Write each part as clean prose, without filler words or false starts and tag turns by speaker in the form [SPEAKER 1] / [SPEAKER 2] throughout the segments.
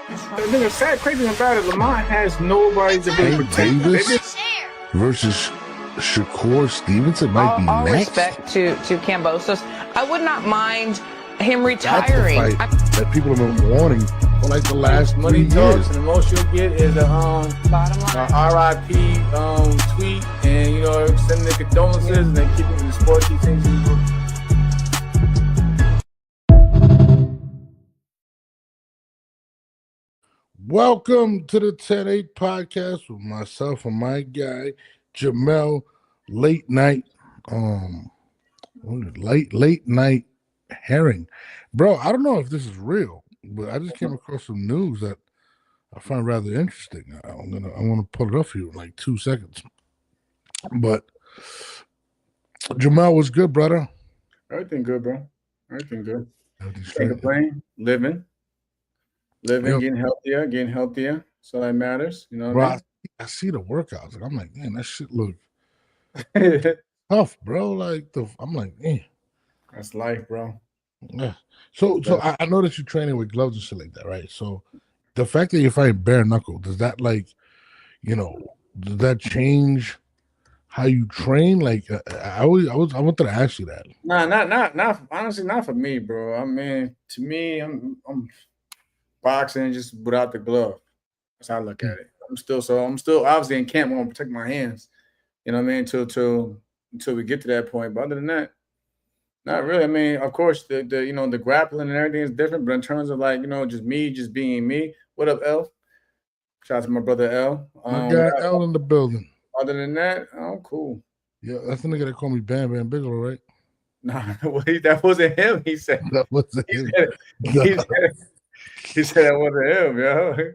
[SPEAKER 1] The nigga sad crazy about it. Lamont has nobody to really protect him.
[SPEAKER 2] Davis versus Shakur Stevenson might be
[SPEAKER 3] all
[SPEAKER 2] next.
[SPEAKER 3] respect to Kambosos. I would not mind him retiring.
[SPEAKER 2] That's the fight that people have been wanting for like the last 3
[SPEAKER 1] Money
[SPEAKER 2] years.
[SPEAKER 1] talks, and the most you'll get is a
[SPEAKER 3] Bottom line.
[SPEAKER 1] RIP tweet, and sending the condolences, and then keeping the sport he thinks he's.
[SPEAKER 2] Welcome to the 10-8 podcast with myself and my guy Jamel. Late night herring, bro. I don't know if this is real, but I just came across some news that I find rather interesting. I'm gonna pull it up for you in like 2 seconds. But Jamel, was good, brother?
[SPEAKER 1] Everything good, bro. Everything good.
[SPEAKER 2] Everything
[SPEAKER 1] Can't
[SPEAKER 2] straight.
[SPEAKER 1] complain. Living,
[SPEAKER 2] Yep.
[SPEAKER 1] getting healthier. So that matters. You know what
[SPEAKER 2] Bro,
[SPEAKER 1] I
[SPEAKER 2] I see the workouts, and I'm like, man, that shit look
[SPEAKER 1] mean?
[SPEAKER 2] tough, bro. I'm like, man.
[SPEAKER 1] That's life, bro.
[SPEAKER 2] Yeah. So I know that you're training with gloves and shit like that, right? So the fact that you're fighting bare knuckle, does that does that change how you train? Like I wanted to ask you that.
[SPEAKER 1] Nah, not honestly, not for me, bro. I mean, to me, I'm boxing just without the glove. That's how I look at it. I'm still obviously in camp. I'm gonna protect my hands. You know what I mean? Until we get to that point. But other than that, not really. I mean, of course, the grappling and everything is different. But in terms of just being me. What up, L? Shout out to my brother L.
[SPEAKER 2] My guy L in the building.
[SPEAKER 1] Other than that, I'm cool.
[SPEAKER 2] Yeah, that's the nigga that called me Bam Bam Bigelow, right?
[SPEAKER 1] Nah, that wasn't him. He said
[SPEAKER 2] That wasn't him.
[SPEAKER 1] He said that wasn't him, yo.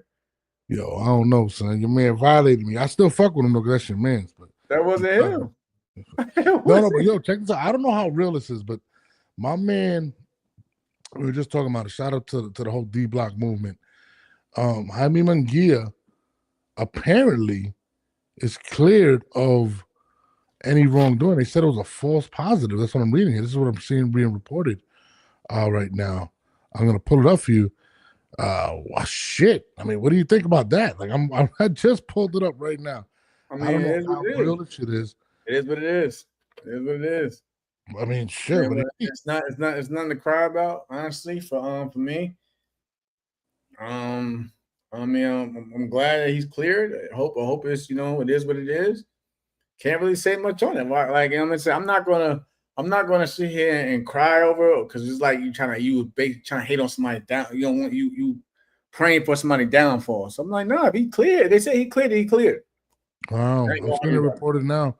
[SPEAKER 2] Yo, I don't know, son. Your man violated me. I still fuck with him though, because that's your man's. But
[SPEAKER 1] that wasn't him.
[SPEAKER 2] No, but yo, check this out. I don't know how real this is, but my man, we were just talking about a shout out to the whole D Block movement. Jaime Munguia apparently is cleared of any wrongdoing. They said it was a false positive. That's what I'm reading here. This is what I'm seeing being reported right now. I'm gonna pull it up for you. Shit. I mean, what do you think about that? Like, I just pulled it up right now.
[SPEAKER 1] I mean,
[SPEAKER 2] I don't know how real this shit is.
[SPEAKER 1] It is what it is. It is what it is.
[SPEAKER 2] I mean, shit.
[SPEAKER 1] Yeah, it's nothing to cry about, honestly. For me. I mean, I'm glad that he's cleared. I hope it's it is what it is. Can't really say much on it. Like I'm not gonna sit here and cry over it because it's like you trying to hate on somebody down. You don't want you praying for somebody downfall. So I'm like, no, if he cleared. They say he cleared. He cleared.
[SPEAKER 2] Wow, I'm seeing it reported now.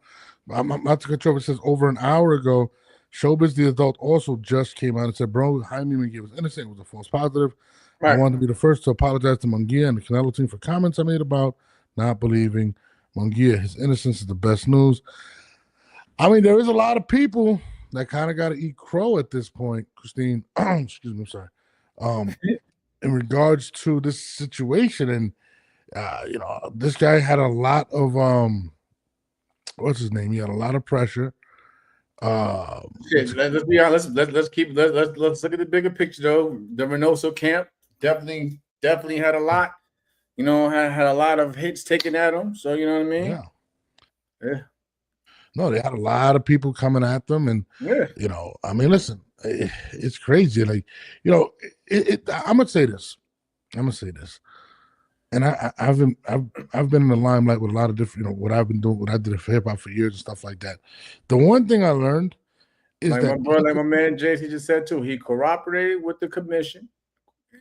[SPEAKER 2] I'm about to control. It says over an hour ago, Showbiz the adult also just came out and said, "Bro, Jaime Munguia was innocent. It was a false positive. Right. I wanted to be the first to apologize to Munguia and the Canelo team for comments I made about not believing Munguia. His innocence is the best news." I mean, there is a lot of people that kind of got to eat crow at this point, Christine. Excuse me, I'm sorry. In regards to this situation, and this guy had a lot of what's his name? He had a lot of pressure.
[SPEAKER 1] Let's be honest. Let's look at the bigger picture though. The Reynoso camp definitely had a lot. Had a lot of hits taken at him. So you know what I mean? Yeah. No,
[SPEAKER 2] they had a lot of people coming at them, and I mean, listen, it's crazy. Like, I'm gonna say this, and I've been in the limelight with a lot of different, what I've been doing, what I did for hip hop for years and stuff like that. The one thing I learned is that
[SPEAKER 1] my man JC just said too, he cooperated with the commission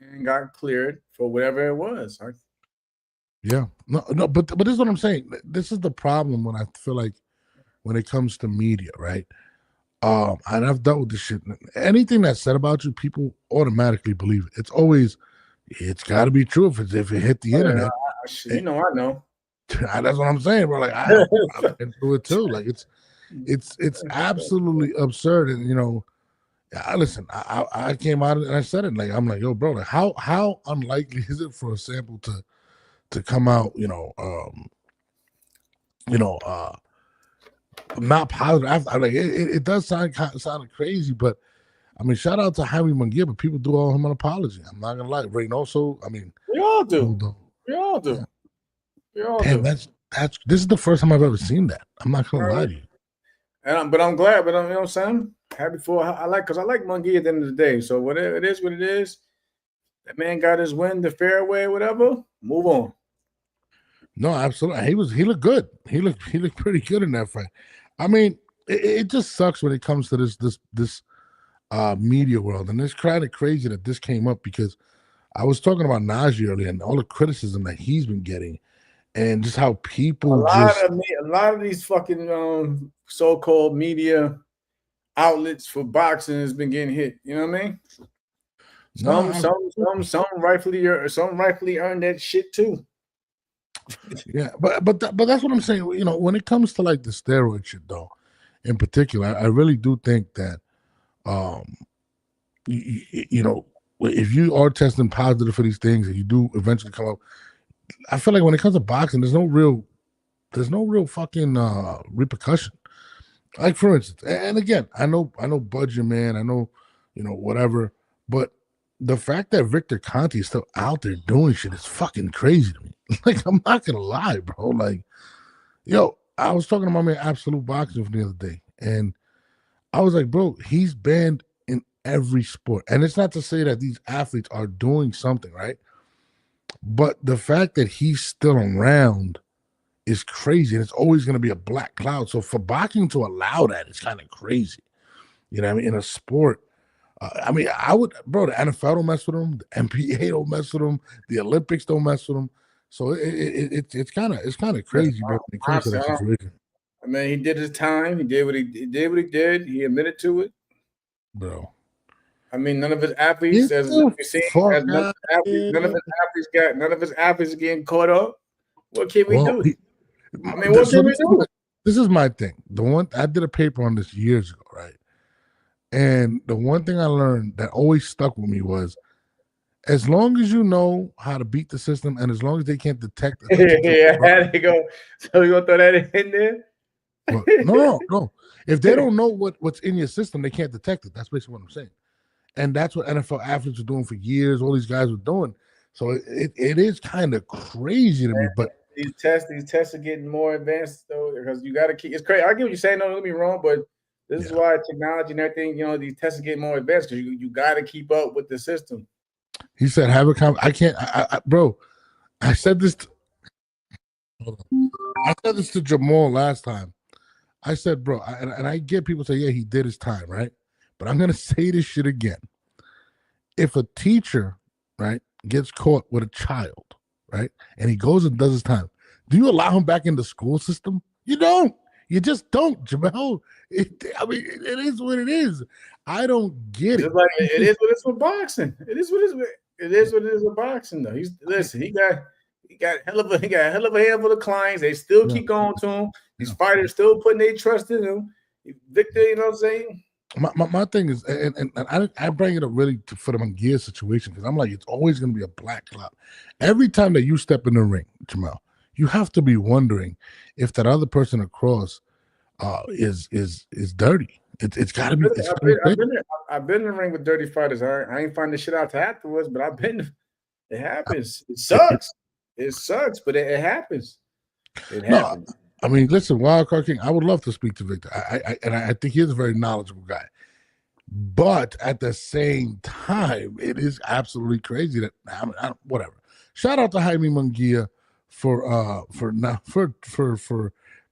[SPEAKER 1] and got cleared for whatever it was.
[SPEAKER 2] Yeah, no, but this is what I'm saying. This is the problem when I feel like when it comes to media, right? And I've dealt with this shit. Anything that's said about you, people automatically believe it. It's got to be true if it hit the internet.
[SPEAKER 1] I know.
[SPEAKER 2] That's what I'm saying, bro. Like I've been through it too. Like it's absolutely absurd. And listen, I came out and I said it. Like I'm like, yo, bro, like how unlikely is it for a sample to come out? Not positive. Like it does sound crazy, but I mean, shout out to Jaime Munguia, but people do owe him an apology. I'm not gonna lie. Reynoso, I mean,
[SPEAKER 1] we all do. We all do.
[SPEAKER 2] Yeah.
[SPEAKER 1] We all
[SPEAKER 2] Damn,
[SPEAKER 1] do.
[SPEAKER 2] This is the first time I've ever seen that. I'm not gonna lie to you.
[SPEAKER 1] But I'm glad. But you know what I'm saying? Happy for because I like Munguia at the end of the day. So whatever it is, what it is. That man got his win, the fairway, whatever. Move on.
[SPEAKER 2] No, absolutely. He looked good. He looked pretty good in that fight. I mean, it just sucks when it comes to this media world, and it's kind of crazy that this came up because I was talking about Najee earlier and all the criticism that he's been getting, and just how people
[SPEAKER 1] a lot of these fucking so-called media outlets for boxing has been getting hit. You know what I mean? Some rightfully earned that shit too.
[SPEAKER 2] Yeah, but that's what I'm saying. You know, when it comes to like the steroid shit, though, in particular, I really do think that, you know, if you are testing positive for these things and you do eventually come up, I feel like when it comes to boxing, there's no real fucking repercussion. Like for instance, and again, I know Budge, man, I know, you know, whatever, but the fact that Victor Conte is still out there doing shit is fucking crazy to me. Like, I'm not gonna lie, bro. Like, yo, I was talking to my man Absolute Boxing the other day, and I was like, bro, he's banned in every sport. And it's not to say that these athletes are doing something, right? But the fact that he's still around is crazy, and it's always gonna be a black cloud. So for boxing to allow that, it's kind of crazy. You know what I mean? In a sport. I mean, I would, bro. The NFL don't mess with him. The NBA don't mess with him. The Olympics don't mess with him. So it's kind of crazy, bro. When it comes to that situation.
[SPEAKER 1] I mean, he did his time. He did what he did. He admitted to it,
[SPEAKER 2] bro.
[SPEAKER 1] I mean, none of his athletes, as you see, none of his athletes getting caught up. What can we do? I mean, what can we do?
[SPEAKER 2] This is my thing. The one I did a paper on this years ago, right? And the one thing I learned that always stuck with me was, as long as you know how to beat the system, and as long as they can't detect it.
[SPEAKER 1] Yeah, there you go. So you gonna throw that in there?
[SPEAKER 2] Well, no. If they don't know what's in your system, they can't detect it. That's basically what I'm saying. And that's what NFL athletes are doing for years. All these guys were doing. So it is kind of crazy to me. But
[SPEAKER 1] these tests are getting more advanced though, because you got to keep. It's crazy. I get what you're saying. Don't get me wrong, but this is why technology and everything, you know, these tests are getting more advanced because you got to keep up with the system.
[SPEAKER 2] He said, "Have a I can't, bro." I said this. I said this to Jamal last time. I said, bro, and I get people say, yeah, he did his time, right? But I'm gonna say this shit again. If a teacher, right, gets caught with a child, right, and he goes and does his time, do you allow him back in the school system? You don't. You just don't, Jamal. I mean, it is what it is. I don't get it.
[SPEAKER 1] Like, it is what it is with boxing. It is what it is with boxing, though. He got hell of a handful of clients. They still keep going to him. These fighters still putting their trust in him. Victor, you know what I'm saying?
[SPEAKER 2] My thing is, and I bring it up really for the Munguia situation because I'm like, it's always going to be a black cloud. Every time that you step in the ring, Jamal, you have to be wondering if that other person across is dirty. It's got to be.
[SPEAKER 1] I've been in the ring with dirty fighters. I ain't find the shit out to afterwards, but I've been. It happens. It sucks. It sucks, but it happens. It happens.
[SPEAKER 2] No, I mean, listen, Wildcard King. I would love to speak to Victor. I think he's a very knowledgeable guy. But at the same time, it is absolutely crazy that whatever. Shout out to Jaime Munguia for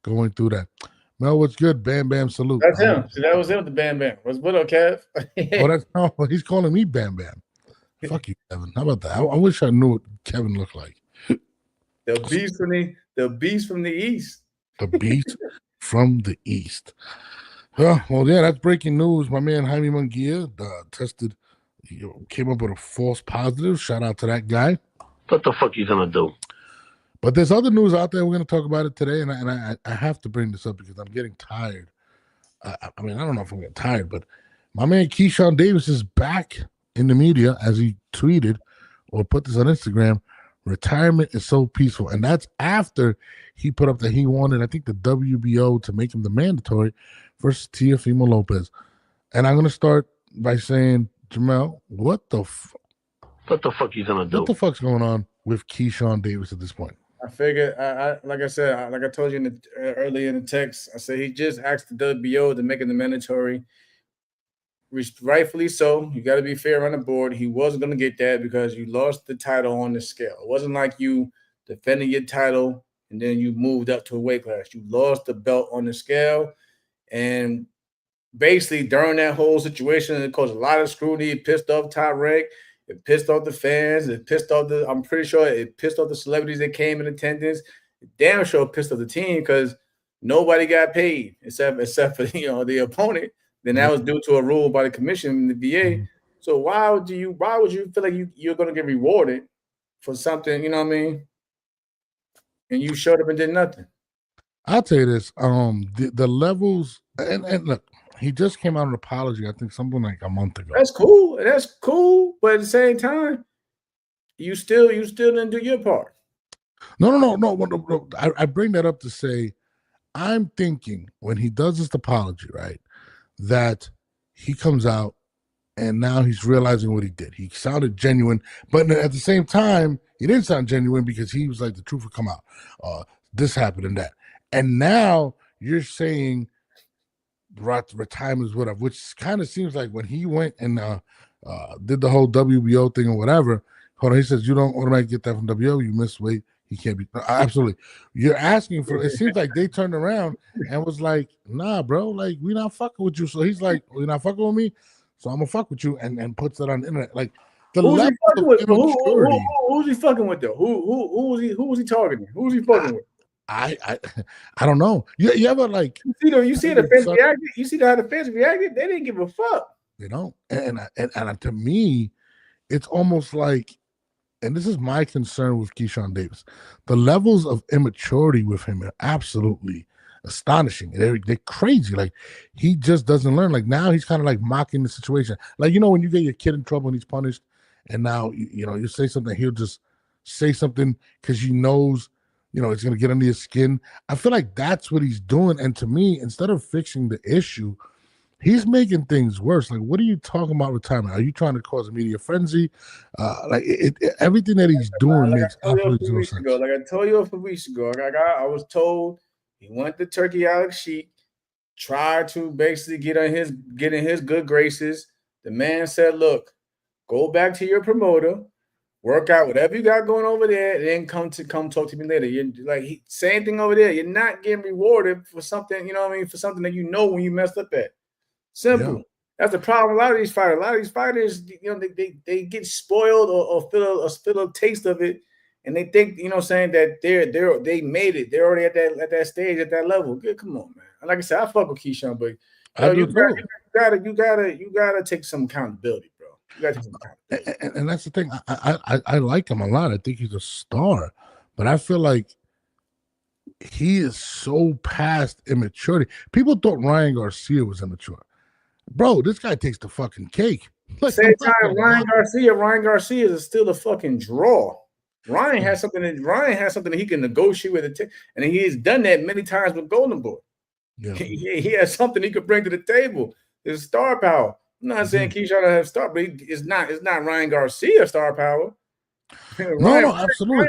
[SPEAKER 2] going through that. Mel, what's good? Bam Bam salute.
[SPEAKER 1] That's him. See, that was him with the Bam Bam. What up, Kev?
[SPEAKER 2] He's calling me Bam Bam. Fuck you, Kevin. How about that? I wish I knew what Kevin looked like.
[SPEAKER 1] The beast from the east.
[SPEAKER 2] The beast from the east. Well, yeah, that's breaking news. My man Jaime Munguia tested, came up with a false positive. Shout out to that guy.
[SPEAKER 4] What the fuck you gonna do?
[SPEAKER 2] But there's other news out there. We're gonna talk about it today, and I have to bring this up because I'm getting tired. I mean, I don't know if I'm getting tired, but my man Keyshawn Davis is back in the media, as he tweeted or put this on Instagram. Retirement is so peaceful, and that's after he put up that he wanted, I think, the WBO to make him the mandatory versus Teofimo Lopez. And I'm gonna start by saying, Jamel, what the
[SPEAKER 4] fuck you gonna do?
[SPEAKER 2] What the fuck's going on with Keyshawn Davis at this point?
[SPEAKER 1] I figured, like I said, like I told you earlier in the text, I said he just asked the WBO to make it mandatory. Rightfully so. You got to be fair on the board. He wasn't going to get that because you lost the title on the scale. It wasn't like you defended your title and then you moved up to a weight class. You lost the belt on the scale. And basically, during that whole situation, it caused a lot of scrutiny. It pissed off Top Rank. It pissed off the fans. It pissed off I'm pretty sure it pissed off the celebrities that came in attendance. It damn sure pissed off the team because nobody got paid except for the opponent. Then that was due to a rule by the commission, the VA. So why would you feel like you're going to get rewarded for something? You know what I mean? And you showed up and did nothing.
[SPEAKER 2] I'll tell you this: the levels, and look, he just came out with an apology. I think something like a month ago.
[SPEAKER 1] That's cool. That's cool. But at the same time, you still didn't do your part.
[SPEAKER 2] No. I bring that up to say, I'm thinking when he does this apology, right, that he comes out and now he's realizing what he did. He sounded genuine, but at the same time, he didn't sound genuine because he was like, the truth will come out. This happened and that. And now you're saying retirement is whatever, which kind of seems like when he went and did the whole WBO thing or whatever. Hold on, he says you don't automatically get that from WBO. You miss weight. He can't be. Absolutely. You're asking for. It seems like they turned around and was like, "Nah, bro. Like we not fucking with you." So he's like, "You're not fucking with me, so I'm gonna fuck with you," and puts it on the internet. Like the level of immaturity.
[SPEAKER 1] Who's he fucking with though? Who was he targeting? Who was he fucking with?
[SPEAKER 2] I don't know. You ever like
[SPEAKER 1] you see the fans reacted? You see how the fans reacted? They didn't give a fuck.
[SPEAKER 2] You know, and to me, it's almost like, and this is my concern with Keyshawn Davis, the levels of immaturity with him are absolutely astonishing. They're crazy. Like he just doesn't learn. Like now he's kind of like mocking the situation. Like when you get your kid in trouble and he's punished, and now you say something, he'll just say something because he knows. It's going to get under your skin. I feel like that's what he's doing. And to me, instead of fixing the issue, he's making things worse. Like, what are you talking about retirement? Are you trying to cause a media frenzy? Everything that he's doing makes absolutely no sense.
[SPEAKER 1] Like I told you a few weeks ago, I was told he went to Turkey Alex Sheik, tried to basically get in his good graces. The man said, look, go back to your promoter. Work out whatever you got going over there, and then come talk to me later. You're like same thing over there. You're not getting rewarded for something, for something that when you messed up at. Simple. Yeah. That's the problem. A lot of these fighters, they get spoiled or feel a taste of it, and they think, saying that they made it. They're already at that stage, at that level. Good, come on, man. Like I said, I fuck with Keyshawn, but you gotta take some accountability.
[SPEAKER 2] And that's the thing. I like him a lot. I think he's a star, but I feel like he is so past immaturity. People thought Ryan Garcia was immature. Bro, this guy takes the fucking cake.
[SPEAKER 1] Like, same time, Ryan Garcia is still a fucking draw. Ryan has something that he can negotiate with and he's done that many times with Golden Boy. Yeah. He has something he could bring to the table. His star power. I'm not saying Keyshawn doesn't have star, but it's not Ryan Garcia star power.
[SPEAKER 2] No, absolutely.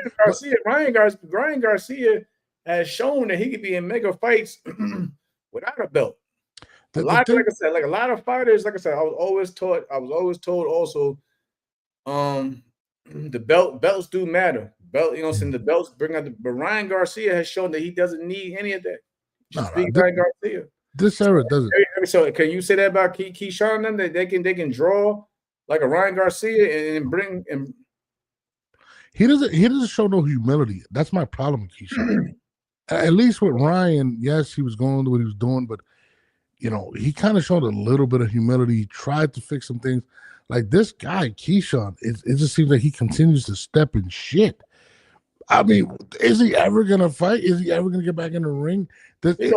[SPEAKER 1] Ryan Garcia has shown that he could be in mega fights without a belt. A lot of fighters, like I said, I was always told also, the belts do matter. The belts bring out but Ryan Garcia has shown that he doesn't need any of that. Ryan Garcia.
[SPEAKER 2] This era doesn't.
[SPEAKER 1] So can you say that about Keyshawn? Them that they can draw like a Ryan Garcia and bring and
[SPEAKER 2] he doesn't show no humility. That's my problem with Keyshawn. At least with Ryan, yes, he was going to what he was doing, but he kind of showed a little bit of humility. He tried to fix some things. Like this guy, Keyshawn, it just seems like he continues to step in shit. I mean, is he ever gonna fight? Is he ever gonna get back in the ring? He's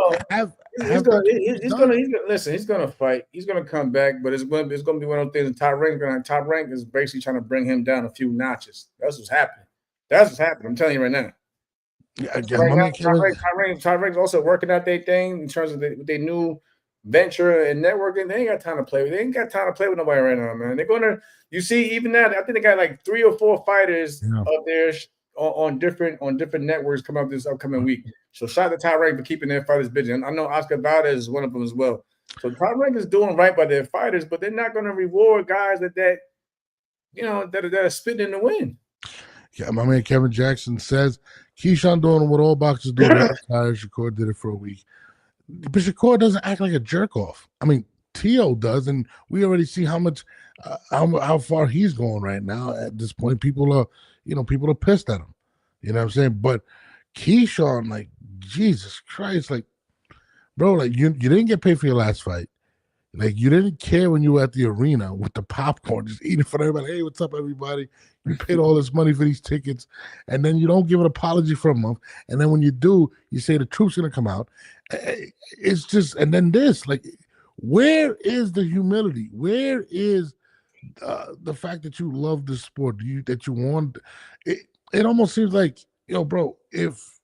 [SPEAKER 2] gonna fight. He's gonna come back, but it's gonna be one of those things. Top rank is basically trying to bring him down a few notches. That's what's happening. I'm telling you right now. Yeah,
[SPEAKER 1] Top rank's also working out their thing in terms of their new venture and networking, they ain't got time to play with. They ain't got time to play with nobody right now, man. They're gonna. You see, even now, I think they got like 3 or 4 fighters up there on different networks coming up this upcoming week. So shout out to Top Rank for keeping their fighters busy. And I know Oscar Valdez is one of them as well. So Top Rank is doing right by their fighters, but they're not going to reward guys that are spitting in the wind.
[SPEAKER 2] Yeah, my man Kevin Jackson says Keyshawn doing what all boxers do. Shakur did it for a week. But Shakur doesn't act like a jerk off. I mean, Tio does, and we already see how much, how far he's going right now. At this point, people are pissed at him. You know what I'm saying? But Keyshawn, like, Jesus Christ, like, bro, like you didn't get paid for your last fight. Like, you didn't care when you were at the arena with the popcorn, just eating for everybody. Hey, what's up, everybody? You paid all this money for these tickets, and then you don't give an apology for a month. And then when you do, you say the truth's going to come out. It's just, and then this, like, where is the humility? Where is the fact that you love the sport? That you want? It almost seems like, yo, bro, if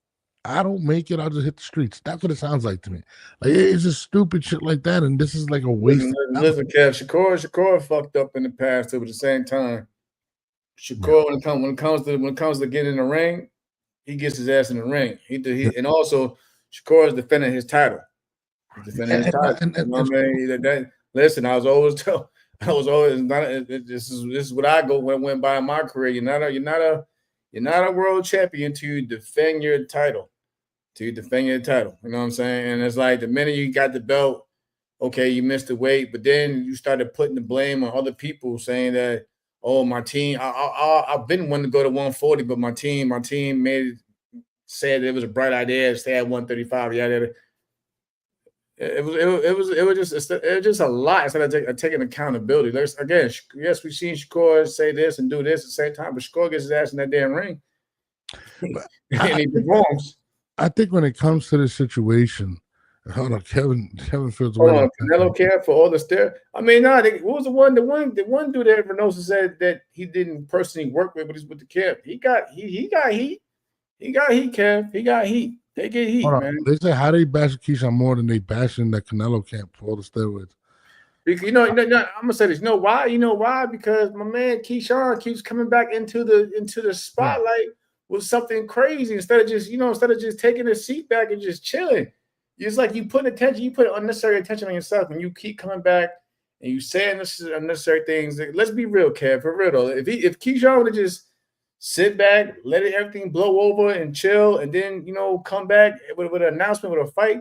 [SPEAKER 2] I don't make it, I'll just hit the streets. That's what it sounds like to me. Like, it's just stupid shit like that, and this is like a waste.
[SPEAKER 1] Listen, Kev, Shakur fucked up in the past too. But at the same time, Shakur, when it comes to getting in the ring, he gets his ass in the ring. And also Shakur is defending his title. He's defending his title. Listen, I was always this is what I went by in my career. You're not a world champion to defend your title. You know what I'm saying? And it's like the minute you got the belt, okay, you missed the weight, but then you started putting the blame on other people, saying that, oh, my team, I've been wanting to go to 140, but my team said it was a bright idea to stay at 135. Yeah, it was just a lot instead of taking accountability. Again, yes, we've seen Shakur say this and do this at the same time, but Shakur gets his ass in that damn ring and he performs.
[SPEAKER 2] I think when it comes to this situation, hold on, Kevin feels.
[SPEAKER 1] Hold on, Canelo care for all the stare. I mean, what was the one dude that Reynoso said that he didn't personally work with, but he's with the Kev. He got heat, Kev. He got heat. They get heat, man.
[SPEAKER 2] They say how they bash Keyshawn more than they bashing that Canelo camp for all the steroids.
[SPEAKER 1] I'm gonna say this. You know why? Because my man Keyshawn keeps coming back into the spotlight with something crazy instead of just taking a seat back and just chilling. It's like you put unnecessary attention on yourself when you keep coming back and you say unnecessary things. Let's be real, Kev. For real though, if Keyshawn would have just sit back, let everything blow over and chill, and then come back with an announcement with a fight,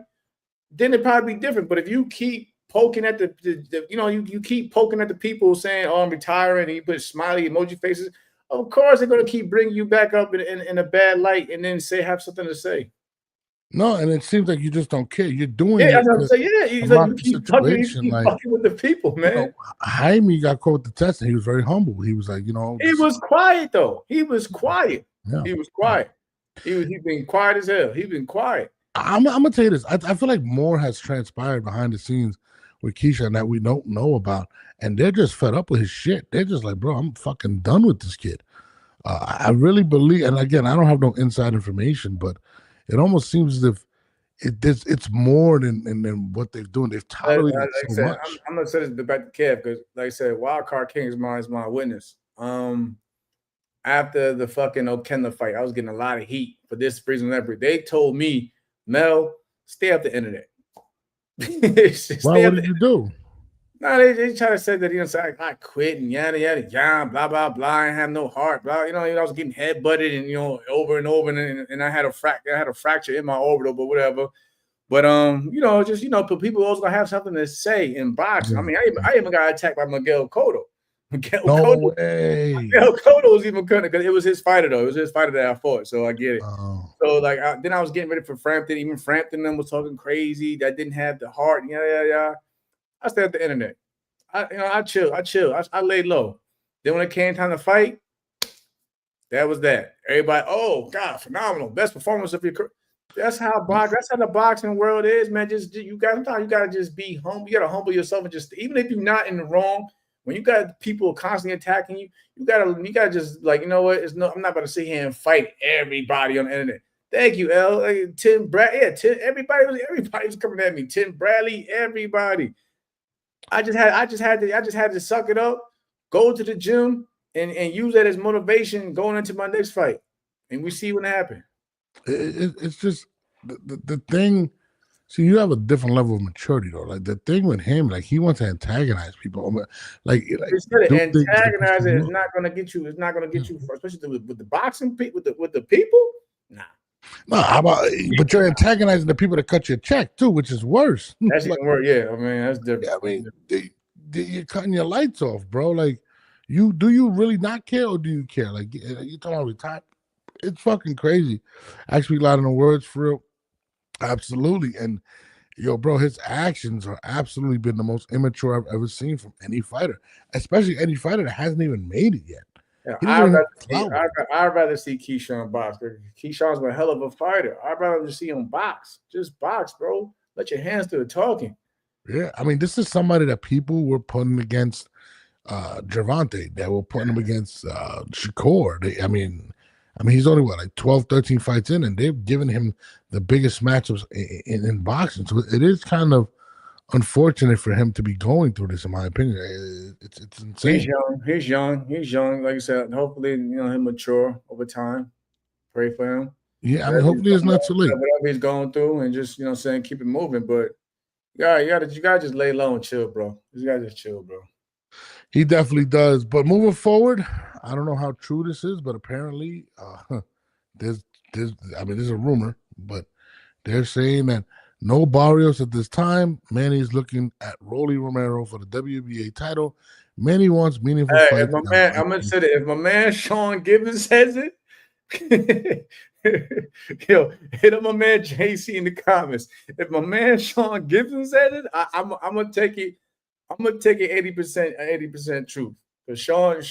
[SPEAKER 1] then it'd probably be different. But if you keep poking at you keep poking at the people saying, "Oh, I'm retiring," and you put smiley emoji faces, of course they're gonna keep bringing you back up in a bad light, and then have something to say.
[SPEAKER 2] No, and it seems like you just don't care. You're doing it.
[SPEAKER 1] He's like, you keep fucking with the people, man.
[SPEAKER 2] Jaime got caught with the test, and he was very humble. He was like, he
[SPEAKER 1] was quiet though. He was quiet. Yeah. He was quiet. He's been quiet as hell. He's been quiet.
[SPEAKER 2] I'm gonna tell you this. I feel like more has transpired behind the scenes with Keyshawn that we don't know about, and they're just fed up with his shit. They're just like, bro, I'm fucking done with this kid. I really believe, and again, I don't have no inside information, but it almost seems as if it's more than what they've done. They've tolerated so much.
[SPEAKER 1] I'm gonna say this back to Kev because, like I said, Wild Card King is my witness. After the fucking O'Kenna fight, I was getting a lot of heat for this reason. They told me, Mel, stay off the internet.
[SPEAKER 2] Why? What did you do?
[SPEAKER 1] No, they try to say that I quit and yada yada yada, blah blah blah. I have no heart, blah. I was getting head butted and over and over, and I had a fracture in my orbital, but whatever. But people always gonna have something to say in boxing. I mean, I even got attacked by Miguel Cotto. Miguel Cotto was even cutting because it was his fighter though. It was his fighter that I fought, so I get it. Oh. So then I was getting ready for Frampton. Even Frampton them was talking crazy. That didn't have the heart. Yeah. I stayed at the internet. I chill. I laid low. Then when it came time to fight, that was that. Everybody, oh God, phenomenal, best performance of your career. That's how the boxing world is, man. Sometimes you gotta just be humble. You gotta humble yourself and just, even if you're not in the wrong, when you got people constantly attacking you, you gotta just like, I'm not about to sit here and fight everybody on the internet. Thank you, L. Tim Brad. Yeah, everybody was coming at me. Tim Bradley, everybody. I just had to suck it up, go to the gym, and use that as motivation going into my next fight, and we see what happened.
[SPEAKER 2] It's just the thing. See, you have a different level of maturity, though. Like the thing with him, like he wants to antagonize people. Like
[SPEAKER 1] antagonizing is not going to get you. It's not going to get you, especially with the boxing with the people. Nah.
[SPEAKER 2] No, but you're antagonizing the people that cut your check too, which is worse.
[SPEAKER 1] That's even worse. Yeah, I mean that's different.
[SPEAKER 2] Yeah, I mean, you're cutting your lights off, bro. Like, do you really not care, or do you care? Like, you talking about retire? It's fucking crazy. I speak a lot of the words for real. Absolutely, and yo, bro, his actions are absolutely been the most immature I've ever seen from any fighter, especially any fighter that hasn't even made it yet.
[SPEAKER 1] Yeah, I'd rather see Keyshawn box. Keyshawn's a hell of a fighter. I'd rather just see him box. Just box, bro. Let your hands do the talking.
[SPEAKER 2] Yeah, I mean, this is somebody that people were putting against Gervonta. They were putting him against Shakur. I mean, he's only like 12, 13 fights in, and they've given him the biggest matchups in boxing. So it is kind of unfortunate for him to be going through this, in my opinion. It's insane.
[SPEAKER 1] He's young. Like I said, hopefully, he'll mature over time. Pray for him.
[SPEAKER 2] Yeah, I mean, hopefully it's not too late.
[SPEAKER 1] Whatever he's going through, and just keep it moving. But you gotta just lay low and chill, bro. You gotta just chill, bro.
[SPEAKER 2] He definitely does. But moving forward, I don't know how true this is, but apparently, there's a rumor, but they're saying that no Barrios at this time. Manny's looking at Rolly Romero for the WBA title. Manny wants meaningful fights.
[SPEAKER 1] I'm gonna say that if my man Sean Gibbons says it, yo, hit up my man JC in the comments. If my man Sean Gibbons said it, I'm gonna take it. I'm gonna take it 80% truth. Because Sean,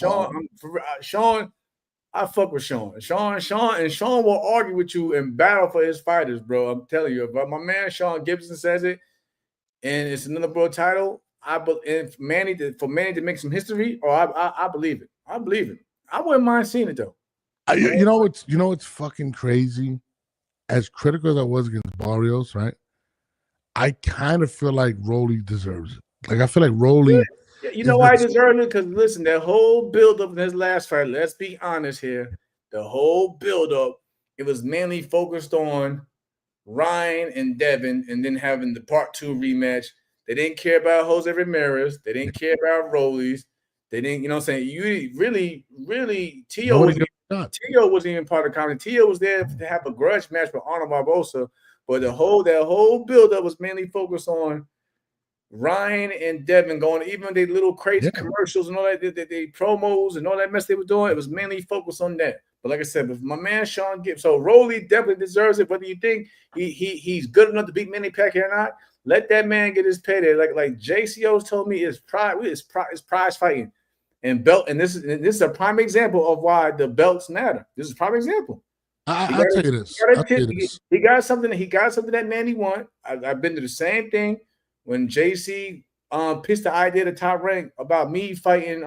[SPEAKER 1] I fuck with Sean. Sean will argue with you and battle for his fighters, bro. I'm telling you. But my man Sean Gibson says it, and it's another world title. For Manny to make some history, I believe it. I believe it. I wouldn't mind seeing it though.
[SPEAKER 2] You know what's fucking crazy? As critical as I was against Barrios, right? I kind of feel like Rolly deserves it. Like I feel like Rolly.
[SPEAKER 1] Yeah, you know why he deserved it? Because listen, that whole build-up in his last fight, let's be honest here. The whole build-up, it was mainly focused on Ryan and Devin, and then having the part 2 rematch. They didn't care about Jose Ramirez. They didn't care about Rollies. They didn't, you really, Tio wasn't even part of the company. Tio was there to have a grudge match with Arnold Barbosa, but that whole build-up was mainly focused on Ryan and Devin going, even they little crazy commercials and all that, they promos and all that mess they were doing. It was mainly focused on that. But like I said, with my man Sean Gibbs, so Rolly definitely deserves it. Whether you think he's good enough to beat Manny Pacquiao or not, let that man get his payday. Like JCO's told me, it's prize fighting and belt. And this is a prime example of why the belts matter. This is a prime example.
[SPEAKER 2] I'll tell you this.
[SPEAKER 1] He got something that Manny want. I've been to the same thing. When JC pitched the idea to Top Rank about me fighting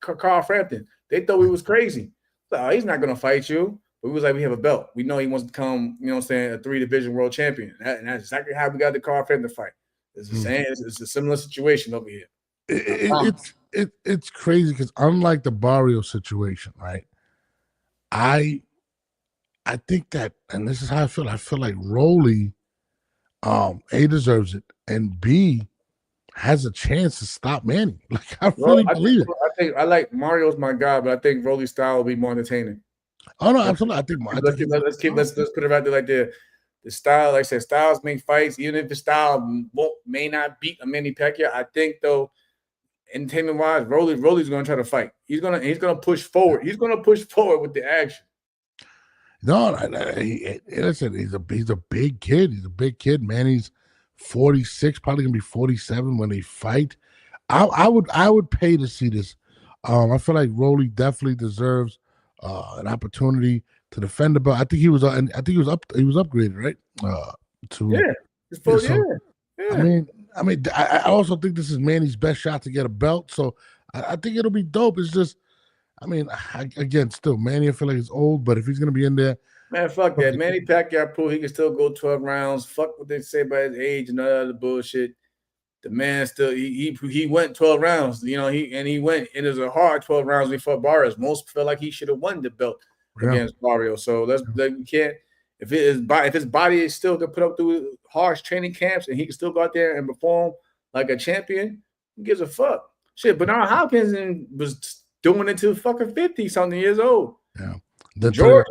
[SPEAKER 1] Carl Frampton, they thought we was crazy. So, he's not gonna fight you. But we was like, we have a belt. We know he wants to become, a 3-division world champion. And that's exactly how we got the Carl Frampton fight. It's the same. It's a similar situation over here.
[SPEAKER 2] It's crazy because unlike the Barrio situation, right? I think that, and this is how I feel. I feel like Rolly, A, deserves it, and B, has a chance to stop Manny. Like I really believe it.
[SPEAKER 1] I like Mario's my guy, but I think Rolly's style will be more entertaining.
[SPEAKER 2] Oh no, absolutely. I think
[SPEAKER 1] let's put it out there like the style. Like I said, styles make fights. Even if the style may not beat a Manny Pacquiao, I think though, entertainment wise, Rolly's going to try to fight. He's gonna push forward. He's gonna push forward with the action.
[SPEAKER 2] No, listen, he's a big kid. He's a big kid. Manny's 46, probably gonna be 47 when they fight. I would pay to see this. I feel like Rolly definitely deserves an opportunity to defend the belt. I think he was upgraded, right? I mean, I also think this is Manny's best shot to get a belt. So I think it'll be dope. It's just I mean, again, still Manny, I feel like he's old, but if he's gonna be in there,
[SPEAKER 1] man, fuck that. Manny Pacquiao proved he can still go 12 rounds. Fuck what they say about his age and all that other bullshit. The man still he went 12 rounds. You know, he went. It was a hard 12 rounds before Barrios. Most felt like he should have won the belt against Barrios. So that's like you can't. If his body is still to put up through harsh training camps and he can still go out there and perform like a champion, who gives a fuck? Shit, Bernard Hopkins was doing it to fucking 50-something years old.
[SPEAKER 2] Yeah.
[SPEAKER 1] George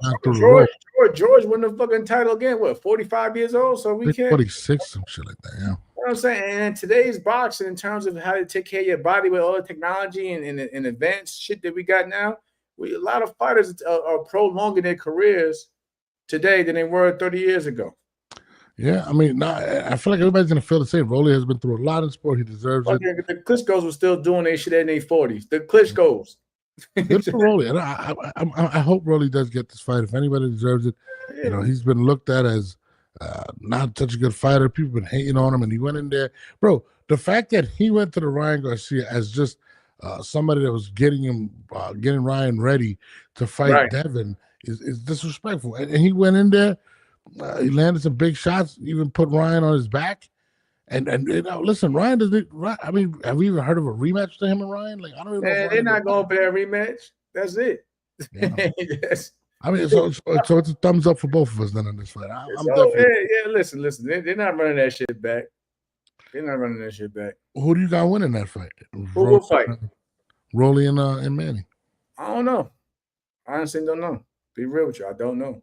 [SPEAKER 1] won the fucking title again. What, 45 years old? So we can't
[SPEAKER 2] 46, some shit like that. Yeah.
[SPEAKER 1] You know what I'm saying? And in today's boxing, in terms of how to take care of your body with all the technology and advanced shit that we got now, a lot of fighters are prolonging their careers today than they were 30 years ago.
[SPEAKER 2] Yeah, I mean, I feel like everybody's gonna feel the same. Rolly has been through a lot in sport. He deserves it.
[SPEAKER 1] The Klitschko's were still doing their shit in their 40s. The Klitschko's.
[SPEAKER 2] Good for Rolly. I hope Rolly does get this fight. If anybody deserves it, you know, he's been looked at as not such a good fighter. People have been hating on him, and he went in there, bro. The fact that he went to the Ryan Garcia as just somebody that was getting Ryan ready to fight Devin is disrespectful. And he went in there, he landed some big shots, even put Ryan on his back. And you know, listen, Ryan doesn't. I mean, have we even heard of a rematch to him and Ryan? Like, I don't even know.
[SPEAKER 1] They're not going for that rematch. That's it.
[SPEAKER 2] Yeah. Yes. I mean, so it's a thumbs up for both of us then in this fight. I'm
[SPEAKER 1] definitely. Listen. They're not running that shit back. They're not running that shit back.
[SPEAKER 2] Who do you got winning that fight?
[SPEAKER 1] Who will fight?
[SPEAKER 2] Rolly and Manny.
[SPEAKER 1] I don't know. I honestly don't know. Be real with you, I don't know.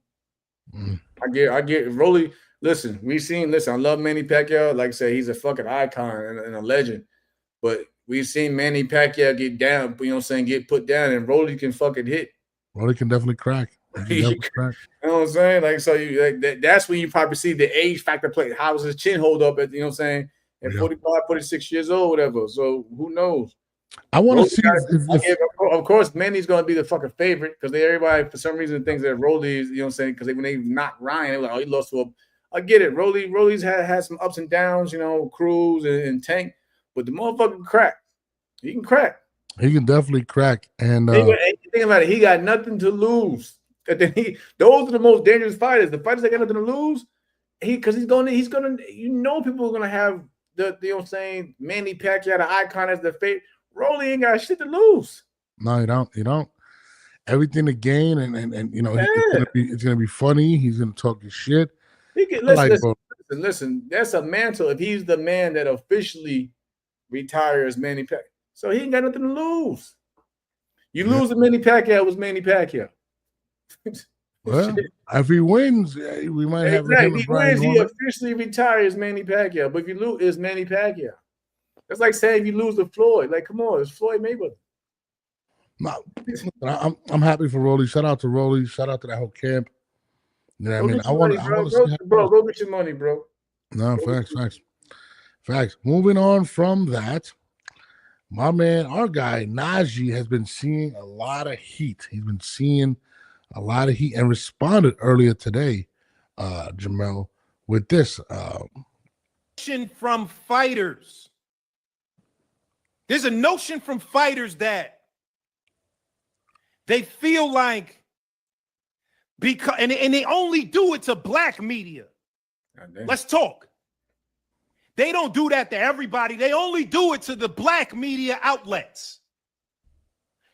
[SPEAKER 1] I get Rolly. Listen, I love Manny Pacquiao. Like I said, he's a fucking icon and a legend. But we've seen Manny Pacquiao get down, you know what I'm saying, get put down, and Rolly can fucking hit.
[SPEAKER 2] Rolly can definitely crack.
[SPEAKER 1] You know what I'm saying? Like, so that's when you probably see the age factor play. How was his chin hold up at, you know what I'm saying, at 45, 46 years old, whatever. So who knows?
[SPEAKER 2] I want to see
[SPEAKER 1] of course, Manny's going to be the fucking favorite because everybody, for some reason, thinks that Rolly is, you know what I'm saying, because when they knocked Ryan, they were like, oh, he lost to a. I get it. Rolly's had some ups and downs, you know, Cruz and Tank, but the motherfucker can crack. He can crack.
[SPEAKER 2] He can definitely crack. And
[SPEAKER 1] think about it, he got nothing to lose. Those are the most dangerous fighters. The fighters that got nothing to lose, because he's gonna, you know, people are gonna have the, you know what I'm saying, Manny Pacquiao, the icon, as the favorite. Rolly ain't got shit to lose.
[SPEAKER 2] No, you don't. You don't. Everything to gain, and you know, it's gonna be funny. He's gonna talk his shit.
[SPEAKER 1] Listen, that's a mantle. If he's the man that officially retires Manny Pacquiao, so he ain't got nothing to lose. You lose to Manny Pacquiao, it was Manny Pacquiao.
[SPEAKER 2] Well, if he wins, we might have him.
[SPEAKER 1] He wins, he officially retires Manny Pacquiao. But if you lose, it's Manny Pacquiao. That's like saying if you lose to Floyd, like, come on, it's Floyd Mayweather.
[SPEAKER 2] No, I'm happy for Rolly. Shout out to Rolly. Shout out to that whole camp. You know what I mean? I want to see,
[SPEAKER 1] bro. Go get your money, bro.
[SPEAKER 2] No, facts. Moving on from that, my man, our guy Najee has been seeing a lot of heat. He's been seeing a lot of heat and responded earlier today, Jamel, with this.
[SPEAKER 5] From fighters. There's a notion from fighters that they feel like because and they only do it to black media. Let's talk. They don't do that to everybody. They only do it to the black media outlets.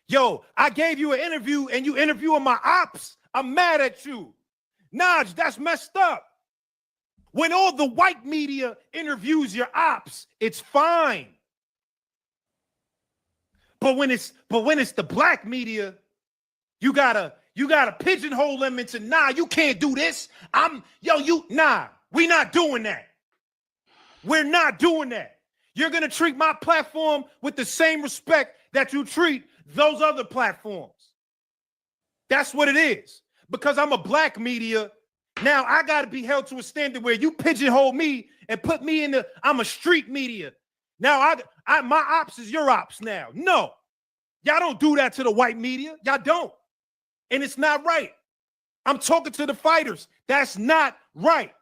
[SPEAKER 5] Yo, I gave you an interview and you interviewing my ops. I'm mad at you. Naj, that's messed up. When all the white media interviews your ops, it's fine. But when it's the black media, you gotta pigeonhole them into, nah, you can't do this. We not doing that. We're not doing that. You're gonna treat my platform with the same respect that you treat those other platforms. That's what it is. Because I'm a black media, now I gotta be held to a standard where you pigeonhole me and put me in I'm a street media. Now my ops is your ops now. No, y'all don't do that to the white media. Y'all don't. And it's not right. I'm talking to the fighters. That's not right.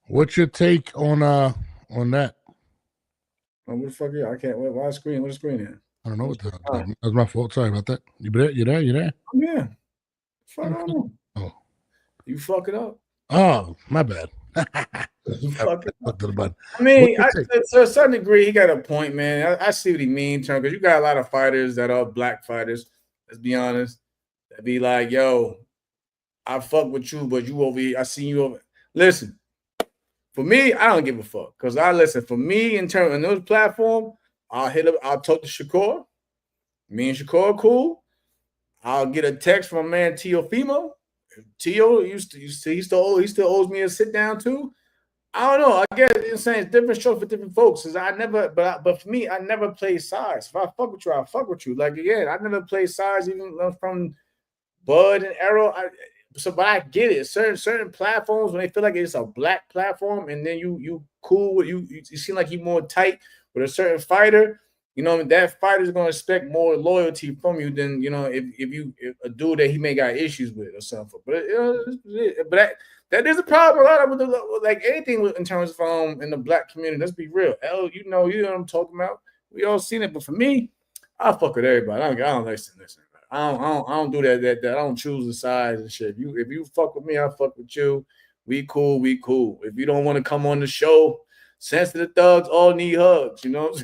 [SPEAKER 2] What's your take on that?
[SPEAKER 1] Oh, what the fuck? I can't. Why screen? What screen here?
[SPEAKER 2] I don't know what the hell. That was my fault. Sorry about that. You there?
[SPEAKER 1] Yeah. Fuck on.
[SPEAKER 2] Oh.
[SPEAKER 1] You fuck it up.
[SPEAKER 2] Oh, my bad.
[SPEAKER 1] You fuck it up.
[SPEAKER 2] To the button.
[SPEAKER 1] I mean, to a certain degree, he got a point, man. I see what he means, because you got a lot of fighters that are black fighters. Let's be honest. That be like, yo, I fuck with you, but you over here. I see you over. Listen, for me, I don't give a fuck, because I listen. For me, in terms of those platform, I'll talk to Shakur. Me and Shakur are cool. I'll get a text from my man Teofimo. Tio he still owes me a sit down too. I don't know. I guess it's saying it's different strokes for different folks. Cause but for me, I never play sides. If I fuck with you, I fuck with you. Like again, I never play sides even from Bud and Arrow. But I get it. Certain platforms, when they feel like it's a black platform, and then you cool with you seem like you more tight with a certain fighter. You know, that fighter's gonna expect more loyalty from you than, you know, if a dude that he may got issues with or something. But that is a problem a lot with like anything in terms of in the black community. Let's be real. You know what I'm talking about. We all seen it. But for me, I fuck with everybody. I don't listen. I don't do that. I don't choose the sides and shit. If you fuck with me, I fuck with you. We cool. If you don't want to come on the show, sensitive thugs all need hugs, you know.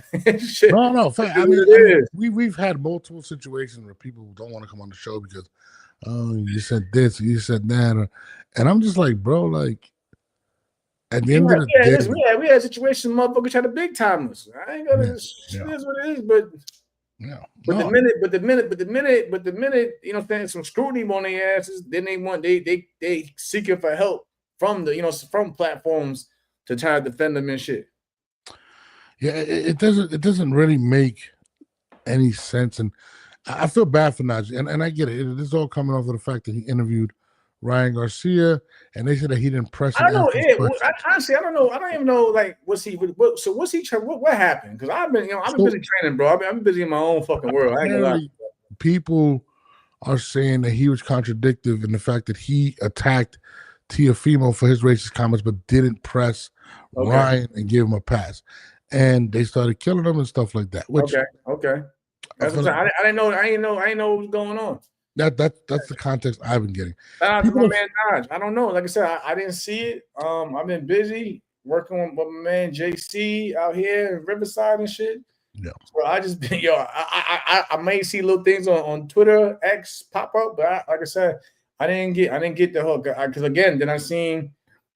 [SPEAKER 2] No, fact. I mean, we've had multiple situations where people don't want to come on the show because, you said this, you said that, and I'm just like, bro, like, at the end of the day,
[SPEAKER 1] we had situations motherfuckers try to big time us. I ain't gonna. It is what it is, but. Yeah. But the minute, you know, saying some scrutiny on their asses, then they seeking for help from from platforms to try to defend them and shit.
[SPEAKER 2] Yeah, it doesn't really make any sense, and I feel bad for Najee, and I get it. This is all coming off of the fact that he interviewed Ryan Garcia, and they said that he didn't press.
[SPEAKER 1] I don't know. Honestly, I don't know. I don't even know. Like, what's he? What happened? Because I've been busy training, bro. I've been busy in my own fucking world. I ain't gonna lie.
[SPEAKER 2] People are saying that he was contradictive in the fact that he attacked Teofimo for his racist comments, but didn't press Ryan and give him a pass, and they started killing him and stuff like that. Which
[SPEAKER 1] okay. That's what I didn't know. I didn't know what was going on.
[SPEAKER 2] That's the context I've been getting.
[SPEAKER 1] My man Naj. I don't know. Like I said, I didn't see it. I've been busy working with my man JC out here in Riverside and shit.
[SPEAKER 2] Yeah.
[SPEAKER 1] So I just been I may see little things on Twitter X pop up, but like I said, I didn't get the hook because again, then I seen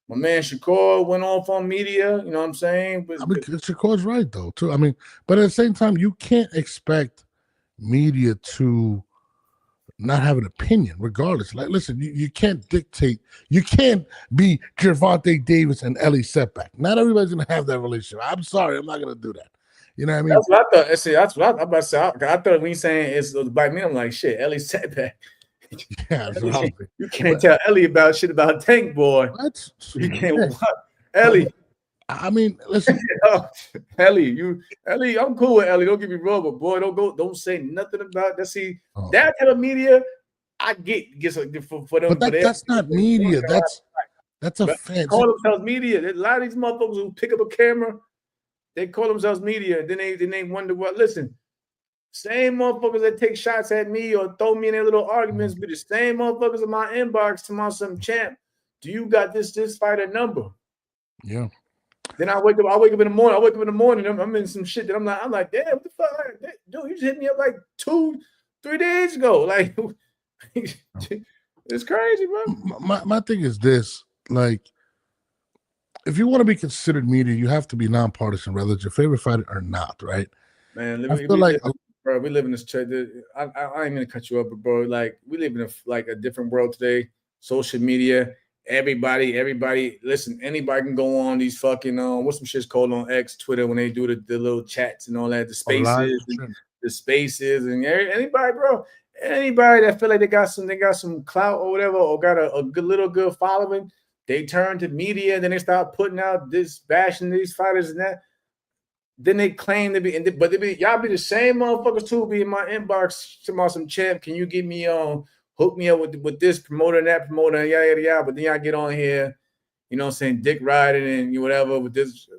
[SPEAKER 1] my man Shakur went off on media. You know what I'm saying? But
[SPEAKER 2] Shakur's right though too. I mean, but at the same time, you can't expect media to not have an opinion, regardless. Like, listen, you can't dictate. You can't be Gervonta Davis and Ellie Setback. Not everybody's gonna have that relationship. I'm sorry, I'm not gonna do that. You know what I mean?
[SPEAKER 1] That's what I thought. See, that's what I'm about to say. I thought when you saying it's by me, I'm like, shit, Ellie Setback.
[SPEAKER 2] Yeah,
[SPEAKER 1] you can't tell Ellie about shit about Tank Boy.
[SPEAKER 2] What?
[SPEAKER 1] You can't. Ellie.
[SPEAKER 2] I mean, listen,
[SPEAKER 1] Ellie, I'm cool with Ellie. Don't get me wrong, but boy, don't say nothing about that. See, that type of media, I get for them.
[SPEAKER 2] But that's not media. That's a fan.
[SPEAKER 1] They call themselves media. A lot of these motherfuckers who pick up a camera, they call themselves media. Then they wonder what. Listen, same motherfuckers that take shots at me or throw me in their little arguments, but the same motherfuckers in my inbox to my some champ. Do you got this fighter number?
[SPEAKER 2] Yeah.
[SPEAKER 1] Then I wake up in the morning. I'm in some shit that I'm like, damn, what the fuck, dude? You just hit me up like 2-3 days ago. Like, it's crazy, bro.
[SPEAKER 2] My thing is this: like, if you want to be considered media, you have to be nonpartisan, whether it's your favorite fighter or not, right?
[SPEAKER 1] Man, we live in this. I ain't gonna cut you up, but bro, like, we live in a different world today. Social media. Everybody, listen, anybody can go on these fucking what's some shit's called on X, Twitter, when they do the little chats and all that, the spaces and anybody, bro. Anybody that feel like they got some clout or whatever, or got a good following, they turn to media and then they start putting out this, bashing these fighters and that. Then they claim to be, y'all be the same motherfuckers too, be in my inbox to my some champ. Can you get me on? Hook me up with this promoter and that promoter, and yada, yada, yada. But then y'all get on here, you know what I'm saying, dick riding and whatever with this.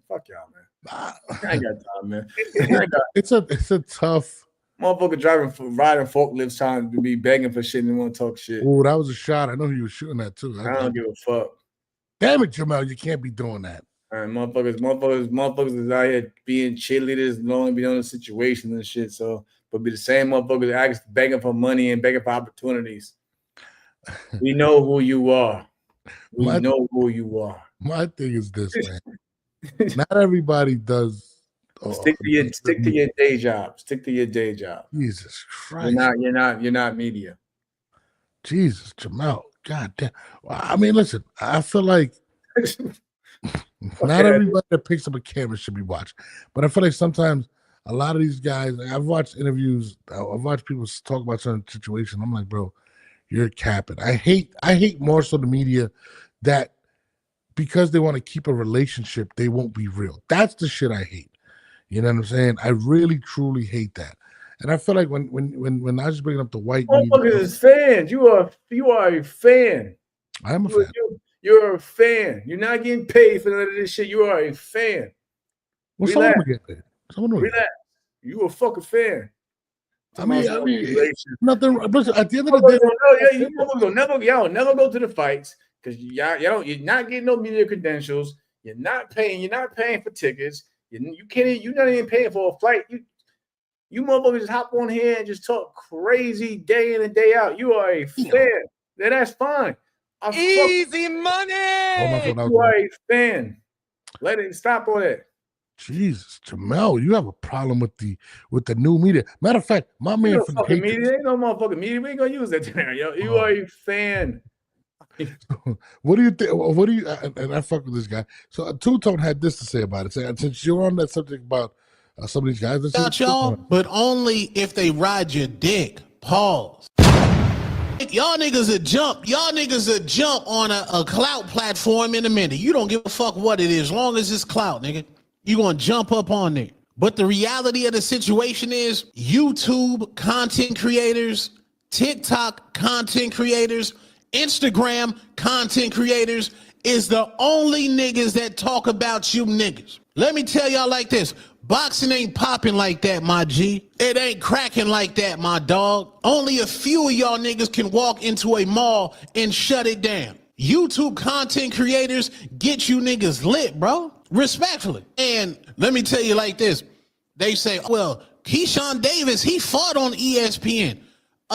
[SPEAKER 1] Fuck y'all, man. I ain't got time, man.
[SPEAKER 2] It's a tough.
[SPEAKER 1] Motherfucker riding forklifts trying to be begging for shit and want to talk shit.
[SPEAKER 2] Oh, that was a shot. I know he was shooting that too.
[SPEAKER 1] I don't give a fuck.
[SPEAKER 2] Damn it, Jamal, you can't be doing that.
[SPEAKER 1] And motherfuckers is out here being cheerleaders and only be on the situation and shit. So, but be the same motherfuckers actually begging for money and begging for opportunities. We know who you are. We know who you are.
[SPEAKER 2] My thing is this, man. Not everybody does.
[SPEAKER 1] Stick to your day job. Stick to your day job.
[SPEAKER 2] Jesus Christ.
[SPEAKER 1] You're not media.
[SPEAKER 2] Jesus, Jamal. God damn. Well, I mean, listen, I feel like not everybody that picks up a camera should be watched. But I feel like sometimes a lot of these guys, like I've watched interviews, I've watched people talk about certain situations. I'm like, bro, you're capping. I hate more so the media that because they want to keep a relationship, they won't be real. That's the shit I hate. You know what I'm saying? I really, truly hate that. And I feel like when I was bringing up the white
[SPEAKER 1] media, is fans. You are a fan.
[SPEAKER 2] I am a fan.
[SPEAKER 1] You're a fan. You're not getting paid for none of this shit. You are a fan.
[SPEAKER 2] Well, someone will get paid.
[SPEAKER 1] Relax. You a fucking fan.
[SPEAKER 2] I mean, nothing. But at the end of the day,
[SPEAKER 1] y'all never go to the fights because you're not getting no media credentials. You're not paying for tickets. You're not even paying for a flight. You motherfuckers just hop on here and just talk crazy day in and day out. You are a fan. Then that's fine.
[SPEAKER 5] Easy money.
[SPEAKER 1] You are a fan. Let it stop all that.
[SPEAKER 2] Jesus, Jamal, you have a problem with the new media. Matter of fact, my man from
[SPEAKER 1] the media ain't no motherfucking media. We ain't gonna use that there, yo. You are a fan.
[SPEAKER 2] What do you think? What do you? And I fuck with this guy. So Two Tone had this to say about it. Since you're on that subject about some of these guys,
[SPEAKER 6] about y'all, but only if they ride your dick. Pause. Y'all niggas will jump. Y'all niggas will jump on a clout platform in a minute. You don't give a fuck what it is, as long as it's clout, nigga. You gonna jump up on there. But the reality of the situation is YouTube content creators, TikTok content creators, Instagram content creators is the only niggas that talk about you niggas. Let me tell y'all like this. Boxing ain't popping like that, my G. It ain't cracking like that, my dog. Only a few of y'all niggas can walk into a mall and shut it down. YouTube content creators get you niggas lit, bro. Respectfully. And let me tell you like this. They say, well, Keyshawn Davis, he fought on ESPN.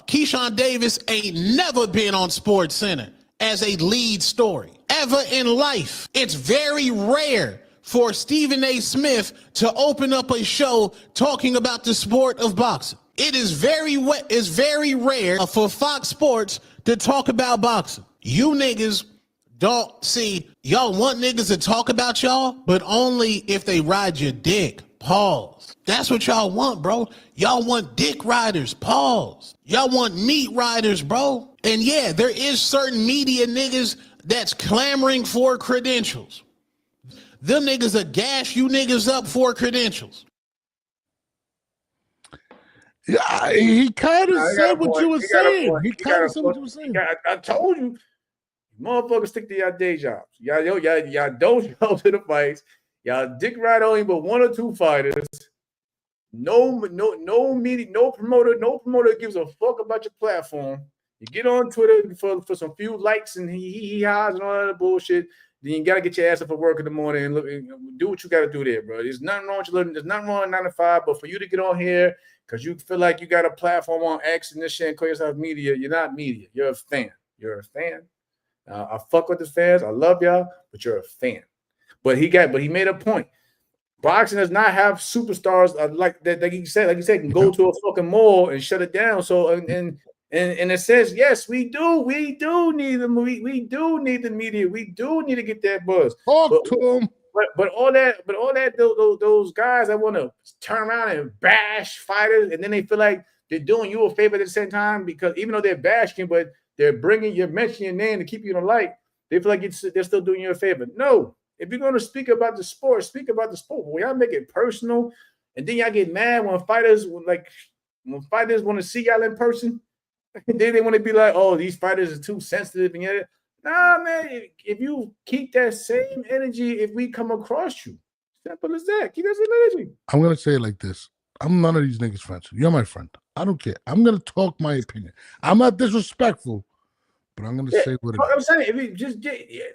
[SPEAKER 6] Keyshawn Davis ain't never been on Sports Center as a lead story ever in life. It's very rare for Stephen A. Smith to open up a show talking about the sport of boxing. It is very rare for Fox Sports to talk about boxing. You niggas don't see, y'all want niggas to talk about y'all, but only if they ride your dick. Pause. That's what y'all want, bro. Y'all want dick riders. Pause. Y'all want meat riders, bro. And yeah, there is certain media niggas that's clamoring for credentials. Them niggas will gash you niggas up for credentials.
[SPEAKER 2] Yeah, he kind of said what you were saying. He kind of said what you were saying.
[SPEAKER 1] I told you, motherfuckers, stick to y'all day jobs. Y'all don't go to the fights. Y'all dick ride only but one or two fighters. No media, no promoter gives a fuck about your platform. You get on Twitter for some few likes and he highs and all that bullshit. Then you gotta get your ass up for work in the morning and look and do what you gotta do there, bro. There's nothing wrong with you living. There's nothing wrong with 9 to 5, but for you to get on here because you feel like you got a platform on X and this shit and call yourself media, you're not media. You're a fan. You're a fan. I fuck with the fans. I love y'all, but you're a fan. But he made a point. Boxing does not have superstars like that. Like you said, can go to a fucking mall and shut it down. So and it says yes, we do need them. We do need the media. We do need to get that buzz.
[SPEAKER 2] Talk to them.
[SPEAKER 1] But all that those guys that want to turn around and bash fighters, and then they feel like they're doing you a favor at the same time because even though they're bashing, but they're mentioning your name to keep you in the light. They feel like they're still doing you a favor. No. If you're going to speak about the sport, speak about the sport. When y'all make it personal, and then y'all get mad when fighters want to see y'all in person, then they want to be like, "Oh, these fighters are too sensitive." And yet, nah, man. If you keep that same energy, if we come across you, Simple as that. Keep that energy.
[SPEAKER 2] I'm gonna say it like this. I'm none of these niggas' friends. You're my friend. I don't care. I'm gonna talk my opinion. I'm not disrespectful, but I'm gonna say what it is.
[SPEAKER 1] I'm saying, if you just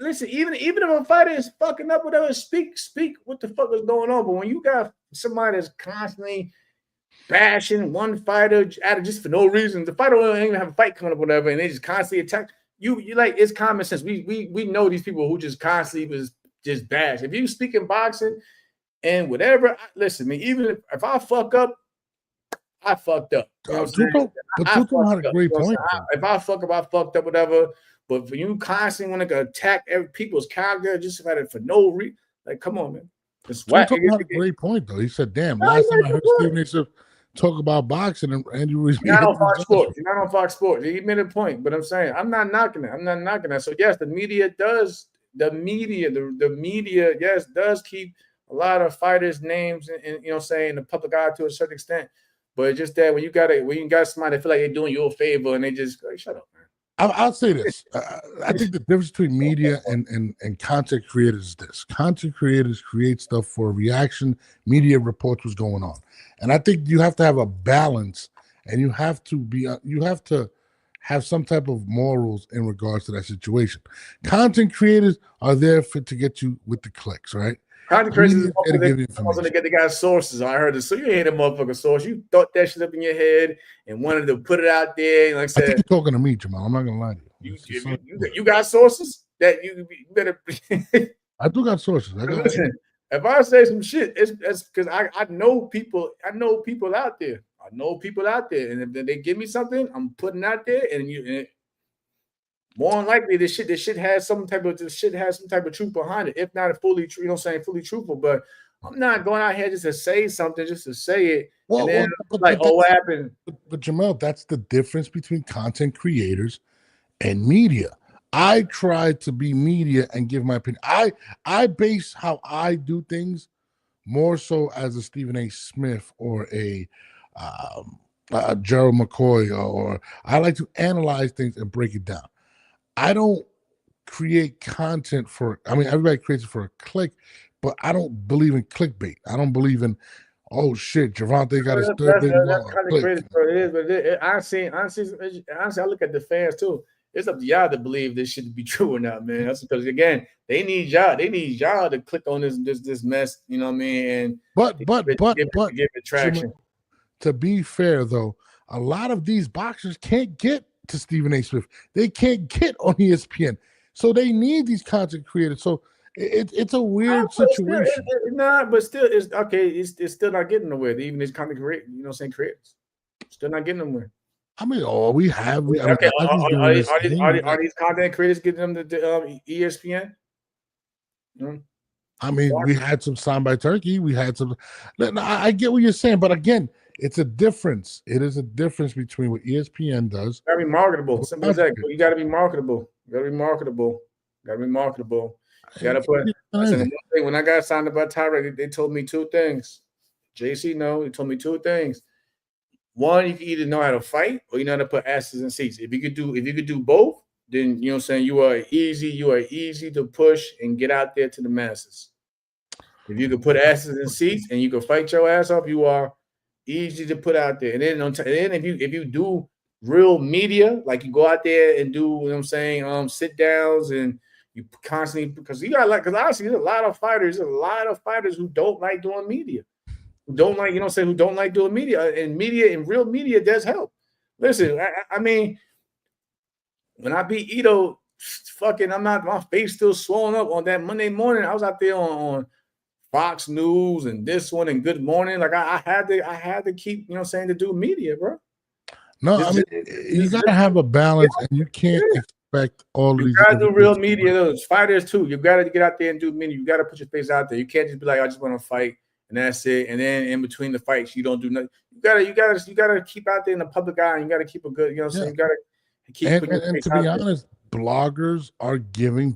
[SPEAKER 1] listen, even if a fighter is fucking up, whatever, speak what the fuck is going on. But when you got somebody that's constantly bashing one fighter out of just for no reason, the fighter don't even have a fight coming up, whatever, and they just constantly attack you. You like, it's common sense. We know these people who just constantly was just bash. If you speak in boxing and whatever, listen, man, even if I fuck up, I fucked up. You know what I'm saying?
[SPEAKER 2] But Tuto had a great point.
[SPEAKER 1] If I fuck up, I fucked up, whatever. But for you constantly want to attack people's character just for no reason, like, come on, man. It's whack.
[SPEAKER 2] Tuto had a great point, though. He said, damn, last time I heard Stephen A. Smith talk about boxing and Andrew Ruiz.
[SPEAKER 1] You're not on Fox Sports. You're not on Fox Sports. He made a point, but I'm saying I'm not knocking it. I'm not knocking that. So yes, the media does. The media, yes, does keep a lot of fighters' names and you know, saying the public eye to a certain extent. But it's just that when you got somebody that feel like they're doing you a favor and they just like, shut up, man.
[SPEAKER 2] I'll say this. I think the difference between media and content creators is this. Content creators create stuff for reaction. Media reports what's going on. And I think you have to have a balance, and you have to have some type of morals in regards to that situation. Content creators are there to get you with the clicks, right?
[SPEAKER 1] Content creators are going to get the guy's sources. I heard this. So you ain't a motherfucking source. You thought that shit up in your head and wanted to put it out there. Like I said,
[SPEAKER 2] I think you're talking to me, Jamal. I'm not gonna lie to you.
[SPEAKER 1] You got sources that you better.
[SPEAKER 2] I do got sources.
[SPEAKER 1] Listen, if I say some shit, it's because I know people. I know people out there. And if they give me something, I'm putting out there, and more than likely, this shit has some type of truth behind it. If not fully true, you know what I'm saying, fully truthful. But I'm not going out here just to say something, just to say it. What happened?
[SPEAKER 2] But Jamal, that's the difference between content creators and media. I try to be media and give my opinion. I base how I do things more so as a Stephen A. Smith or a Gerald McCoy, or I like to analyze things and break it down. I don't create content everybody creates it for a click, but I don't believe in clickbait. I don't believe in, oh shit, Javante got his third big one.
[SPEAKER 1] That's kind of crazy, but it is. But honestly, I look at the fans too. It's up to y'all to believe this shit to be true or not, man. That's because again, they need y'all to click on this mess. You know what I mean? And
[SPEAKER 2] but
[SPEAKER 1] give it traction.
[SPEAKER 2] To be fair though, a lot of these boxers can't get to Stephen A. Smith. They can't get on ESPN. So they need these content creators. So it's a weird situation.
[SPEAKER 1] But still, it's okay. It's still not getting nowhere. Even these content creators, you know, saying creators, still not getting nowhere.
[SPEAKER 2] I mean, are these
[SPEAKER 1] content creators getting them to ESPN?
[SPEAKER 2] Mm-hmm. I mean, we had some soundbite turkey. We had some. I get what you're saying, but again, it's a difference. It is a difference between what ESPN does.
[SPEAKER 1] Gotta be marketable. Simple as that. You gotta be marketable. You gotta be marketable. You gotta put. Listen, when I got signed up by Tyrek, they told me two things. JC, he told me two things. One, you can either know how to fight or you know how to put asses in seats. If you could do both, then you know what I'm saying, you are easy to push and get out there to the masses. If you could put asses in seats and you can fight your ass off, you are easy to put out there. And then if you do real media, like you go out there and do, you know what I'm saying, sit downs, and you constantly, because honestly, there's a lot of fighters who don't like doing media. Who don't like doing media, and real media does help. Listen, I mean, when I beat Ito, my face still swollen up on that Monday morning. I was out there on Fox News and this one and Good Morning. Like I had to keep, you know what I'm saying, to do media, bro.
[SPEAKER 2] No, I mean, you gotta have a balance, and you can't expect all of these.
[SPEAKER 1] You gotta do real media, those fighters too. You gotta get out there and do media. You gotta put your face out there. You can't just be like, I just want to fight. And that's it. And then in between the fights, you don't do nothing. You gotta keep out there in the public eye. And you gotta keep a good, you know what I'm saying? You gotta keep.
[SPEAKER 2] And to be honest, bloggers are giving,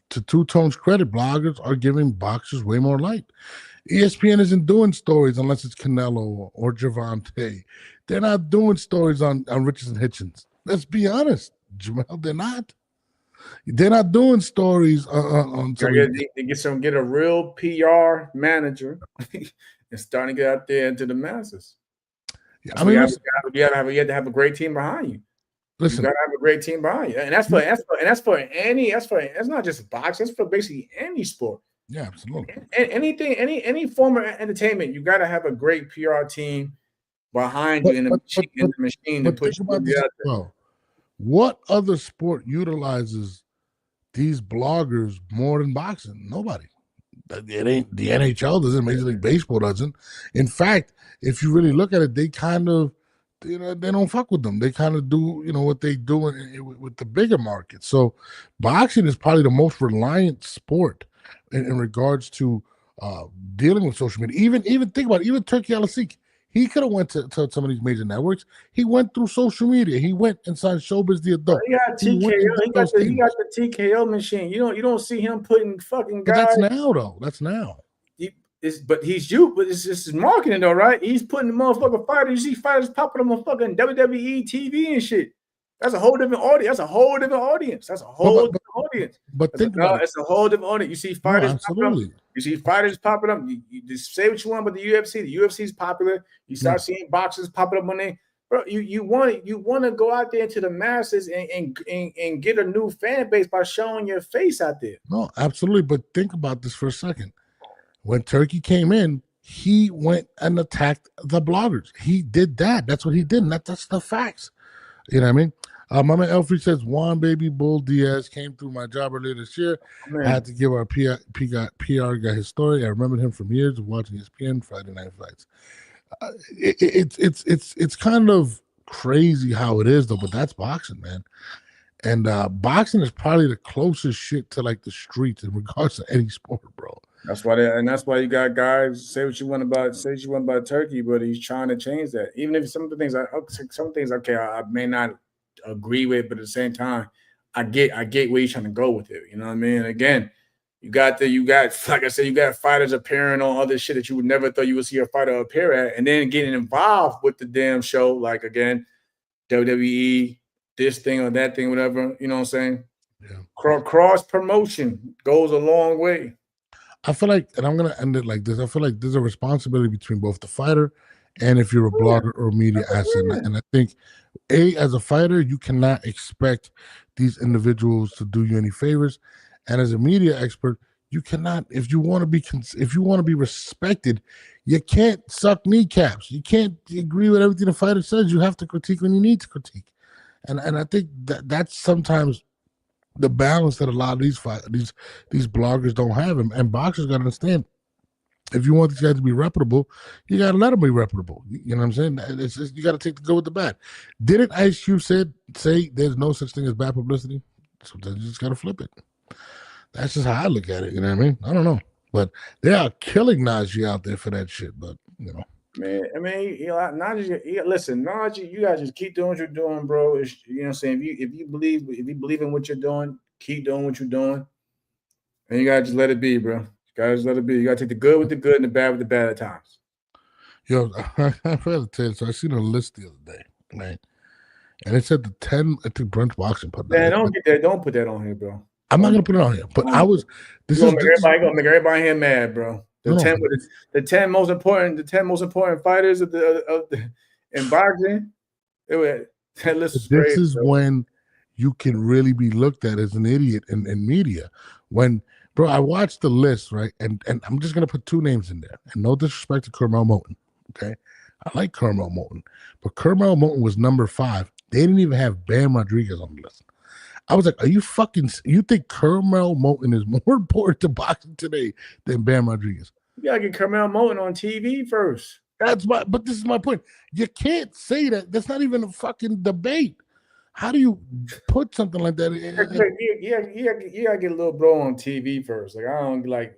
[SPEAKER 2] to Two Tone's credit, bloggers are giving boxers way more light. ESPN isn't doing stories unless it's Canelo or Javante. They're not doing stories on Richards and Hitchens. Let's be honest, Jamal, they're not. They're not doing stories on
[SPEAKER 1] get a real PR manager and starting to get out there into the masses.
[SPEAKER 2] Yeah, I mean,
[SPEAKER 1] you have to have a great team behind you.
[SPEAKER 2] Listen,
[SPEAKER 1] you gotta have a great team behind you, and that's not just boxing. That's for basically any sport.
[SPEAKER 2] Yeah, absolutely.
[SPEAKER 1] Any form of entertainment, you gotta have a great PR team behind you in the machine to push you out there.
[SPEAKER 2] Well, what other sport utilizes these bloggers more than boxing? Nobody. It ain't the NHL doesn't, Major League Baseball doesn't. In fact, if you really look at it, they kind of, they don't fuck with them. They kind of do, what they do with the bigger market. So boxing is probably the most reliant sport in regards to dealing with social media. Even think about it, even Turkey Al-Asik. He could have went to some of these major networks. He went through social media. He went and signed Showbiz the Adult.
[SPEAKER 1] He got TKO. He got the TKO machine. You don't see him putting fucking guys.
[SPEAKER 2] But that's now though. That's now.
[SPEAKER 1] But it's just marketing though, right? He's putting the motherfucking fighters. You see fighters popping on fucking WWE TV and shit. That's a whole different audience. That's a whole different audience.
[SPEAKER 2] But think about it.
[SPEAKER 1] It's a whole different audience. You see fighters.
[SPEAKER 2] No, absolutely.
[SPEAKER 1] You see fighters popping up. You just say what you want about the UFC. The UFC is popular. You start seeing boxers popping up on there. Bro, you want to go out there into the masses and get a new fan base by showing your face out there.
[SPEAKER 2] No, absolutely. But think about this for a second. When Turkey came in, he went and attacked the bloggers. He did that. That's what he did. And that's the facts. You know what I mean? My man Elfrey says, Juan Baby Bull Diaz came through my job earlier this year. I had to give our PR guy his story. I remembered him from years of watching ESPN Friday Night Fights. It's kind of crazy how it is, though, but that's boxing, man. And boxing is probably the closest shit to like the streets in regards to any sport, bro.
[SPEAKER 1] That's why you got guys say what you want about Turkey, but he's trying to change that. Even if some things I may not agree with, but at the same time, I get where he's trying to go with it. You know what I mean? Again, you got like I said, you got fighters appearing on other shit that you would never thought you would see a fighter appear at, and then getting involved with the damn show, like again, WWE, this thing or that thing, whatever. You know what I'm saying? Yeah. Cross promotion goes a long way.
[SPEAKER 2] I feel like, and I'm gonna end it like this. I feel like there's a responsibility between both the fighter and if you're a blogger or media asset. And I think, as a fighter, you cannot expect these individuals to do you any favors, and as a media expert, you cannot. If you want to be respected, you can't suck kneecaps. You can't agree with everything the fighter says. You have to critique when you need to critique, and I think that's sometimes the balance that a lot of these bloggers don't have, and boxers got to understand. If you want these guys to be reputable, you got to let them be reputable. You know what I'm saying? It's just, you got to take the good with the bad. Didn't Ice Cube say there's no such thing as bad publicity? Sometimes you just got to flip it. That's just how I look at it. You know what I mean? I don't know. But they are killing Najee out there for that shit. But,
[SPEAKER 1] Man, I mean, Najee, listen, Najee, you guys just keep doing what you're doing, bro. You know what I'm saying? If you believe in what you're doing, keep doing what you're doing. And you got to just let it be, bro. Guys, let it be. You got to take the good with the good and the bad with the bad at times.
[SPEAKER 2] Yo, I forgot to tell you, so I seen a list the other day, right? And it said the 10, I think Brunch Boxing put that.
[SPEAKER 1] Man, don't put that on here, bro.
[SPEAKER 2] I'm not going to put it on here, but I was.
[SPEAKER 1] Gonna make everybody here mad, bro. The 10 most important fighters in boxing. That list is crazy.
[SPEAKER 2] This is when you can really be looked at as an idiot in media. When, bro, I watched the list, right? And I'm just gonna put two names in there. And no disrespect to Kermel Moton. Okay. I like Kermel Moton, but Kermel Moton was number 5. They didn't even have Bam Rodriguez on the list. I was like, you think Kermel Moton is more important to boxing today than Bam Rodriguez?
[SPEAKER 1] You gotta get Kermel Moton on TV first.
[SPEAKER 2] But this is my point. You can't say that. That's not even a fucking debate. How do you put something like that?
[SPEAKER 1] You gotta get a little bro on TV first. Like, I don't like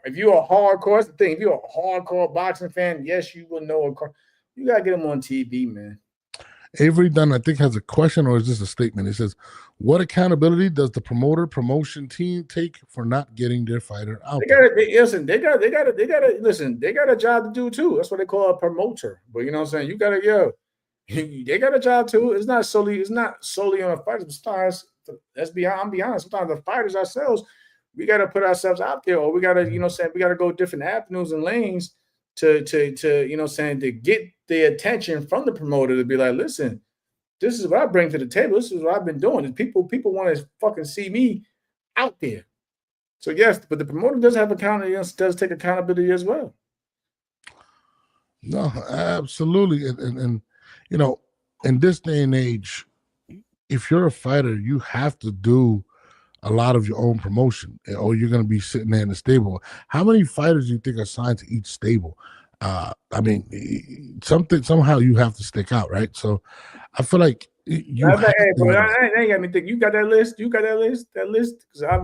[SPEAKER 1] if you're a hardcore, that's the thing. If you're a hardcore boxing fan, yes, you will know. You gotta get him on TV, man.
[SPEAKER 2] Avery Dunn, I think, has a question, or is this a statement? It says, what accountability does the promotion team take for not getting their fighter out?
[SPEAKER 1] They got a job to do too. That's what they call a promoter. But you know what I'm saying? You gotta They got a job too. It's not solely on the fighters, but stars. I'm be honest. Sometimes the fighters ourselves, we got to put ourselves out there, or we got to, we got to go different avenues and lanes to to get the attention from the promoter to be like, listen, this is what I bring to the table. This is what I've been doing. And people want to fucking see me out there. So yes, but the promoter does have accountability, does take accountability as well.
[SPEAKER 2] No, absolutely. And in this day and age, if you're a fighter, you have to do a lot of your own promotion, or you're going to be sitting there in the stable. How many fighters do you think are signed to each stable? I mean, somehow you have to stick out, right? So I feel like you.
[SPEAKER 1] Hey, bro, they got me thinking. You got that list? You got that list? That list? Because I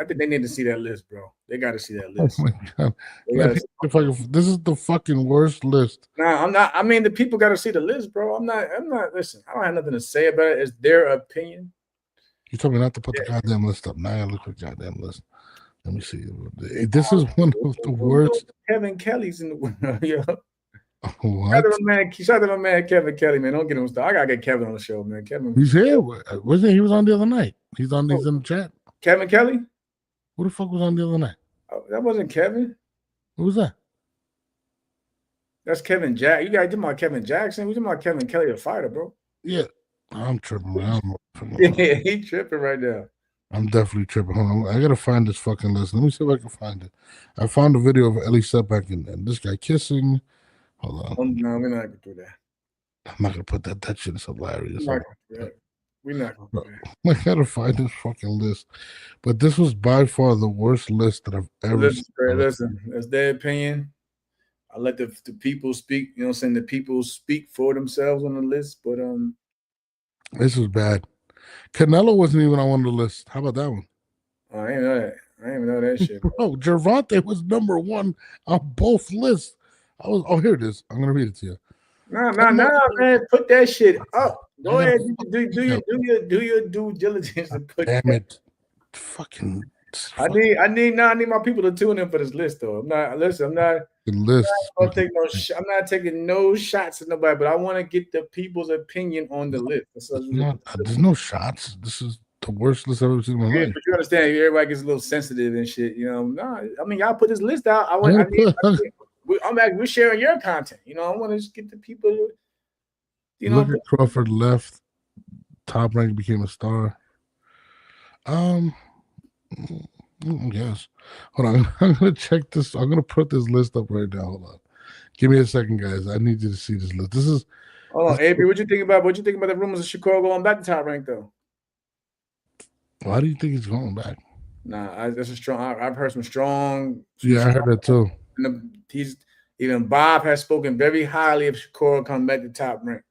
[SPEAKER 1] think they need to see that list, bro. They got to see that list.
[SPEAKER 2] Oh my God. This is the fucking worst list.
[SPEAKER 1] Nah, I'm not. I mean, the people got to see the list, bro. I'm not. Listen, I don't have nothing to say about it. It's their opinion.
[SPEAKER 2] You told me not to put the goddamn list up. Now I look at the goddamn list. Let me see. This is one of the worst.
[SPEAKER 1] Kevin Kelly's in the window, yo.
[SPEAKER 2] What?
[SPEAKER 1] Shout out to my man Kevin Kelly, man. Don't get him started. I gotta get Kevin on the show, man. Kevin,
[SPEAKER 2] he's here. Wasn't he? He was on the other night. He's in the chat.
[SPEAKER 1] Kevin Kelly?
[SPEAKER 2] Who the fuck was on the other night?
[SPEAKER 1] Oh, that wasn't Kevin.
[SPEAKER 2] Who was that?
[SPEAKER 1] That's Kevin Jack. You guys talking about Kevin Jackson? We talking about Kevin Kelly, the fighter, bro.
[SPEAKER 2] Yeah, I'm tripping. I don't know.
[SPEAKER 1] Yeah, he tripping right now.
[SPEAKER 2] I'm definitely tripping. Hold on. I gotta find this fucking list. Let me see if I can find it. I found a video of Ellie Setback and this guy kissing. Hold on.
[SPEAKER 1] Oh, no, we're not gonna do that.
[SPEAKER 2] I'm not gonna put that. That shit is hilarious.
[SPEAKER 1] We're not gonna do that.
[SPEAKER 2] I gotta find this fucking list. But this was by far the worst list that I've ever seen.
[SPEAKER 1] Listen, that's their opinion. I let the people speak, you know what I'm saying? The people speak for themselves on the list, but
[SPEAKER 2] this was bad. Canelo wasn't even on one of the lists. How about that one?
[SPEAKER 1] Oh, I didn't know that. I didn't even know that shit.
[SPEAKER 2] Bro, Gervonta was number one on both lists. Here it is. I'm gonna read it to you.
[SPEAKER 1] No, man. Put that shit up. Go ahead. Do your due diligence and put
[SPEAKER 2] damn it. Fucking
[SPEAKER 1] I need my people to tune in for this list though. I'm not taking no shots at nobody, but I want to get the people's opinion on the list.
[SPEAKER 2] There's no shots. This is the worst list I've ever seen in my life.
[SPEAKER 1] But you understand, everybody gets a little sensitive and shit. I mean, y'all put this list out. We're sharing your content. I want to just get the people.
[SPEAKER 2] Look at Crawford left. Top Rank became a star. Yes. Hold on. I'm gonna check this. I'm gonna put this list up right now. Hold on. Give me a second, guys. I need you to see this list. This is.
[SPEAKER 1] Hold on, AB. What you think about the rumors of Shakur going back to Top Rank though?
[SPEAKER 2] Why do you think he's going back?
[SPEAKER 1] Nah, that's a strong. I've heard some strong.
[SPEAKER 2] Yeah, I heard that too.
[SPEAKER 1] Even Bob has spoken very highly of Shakur coming back to Top Rank.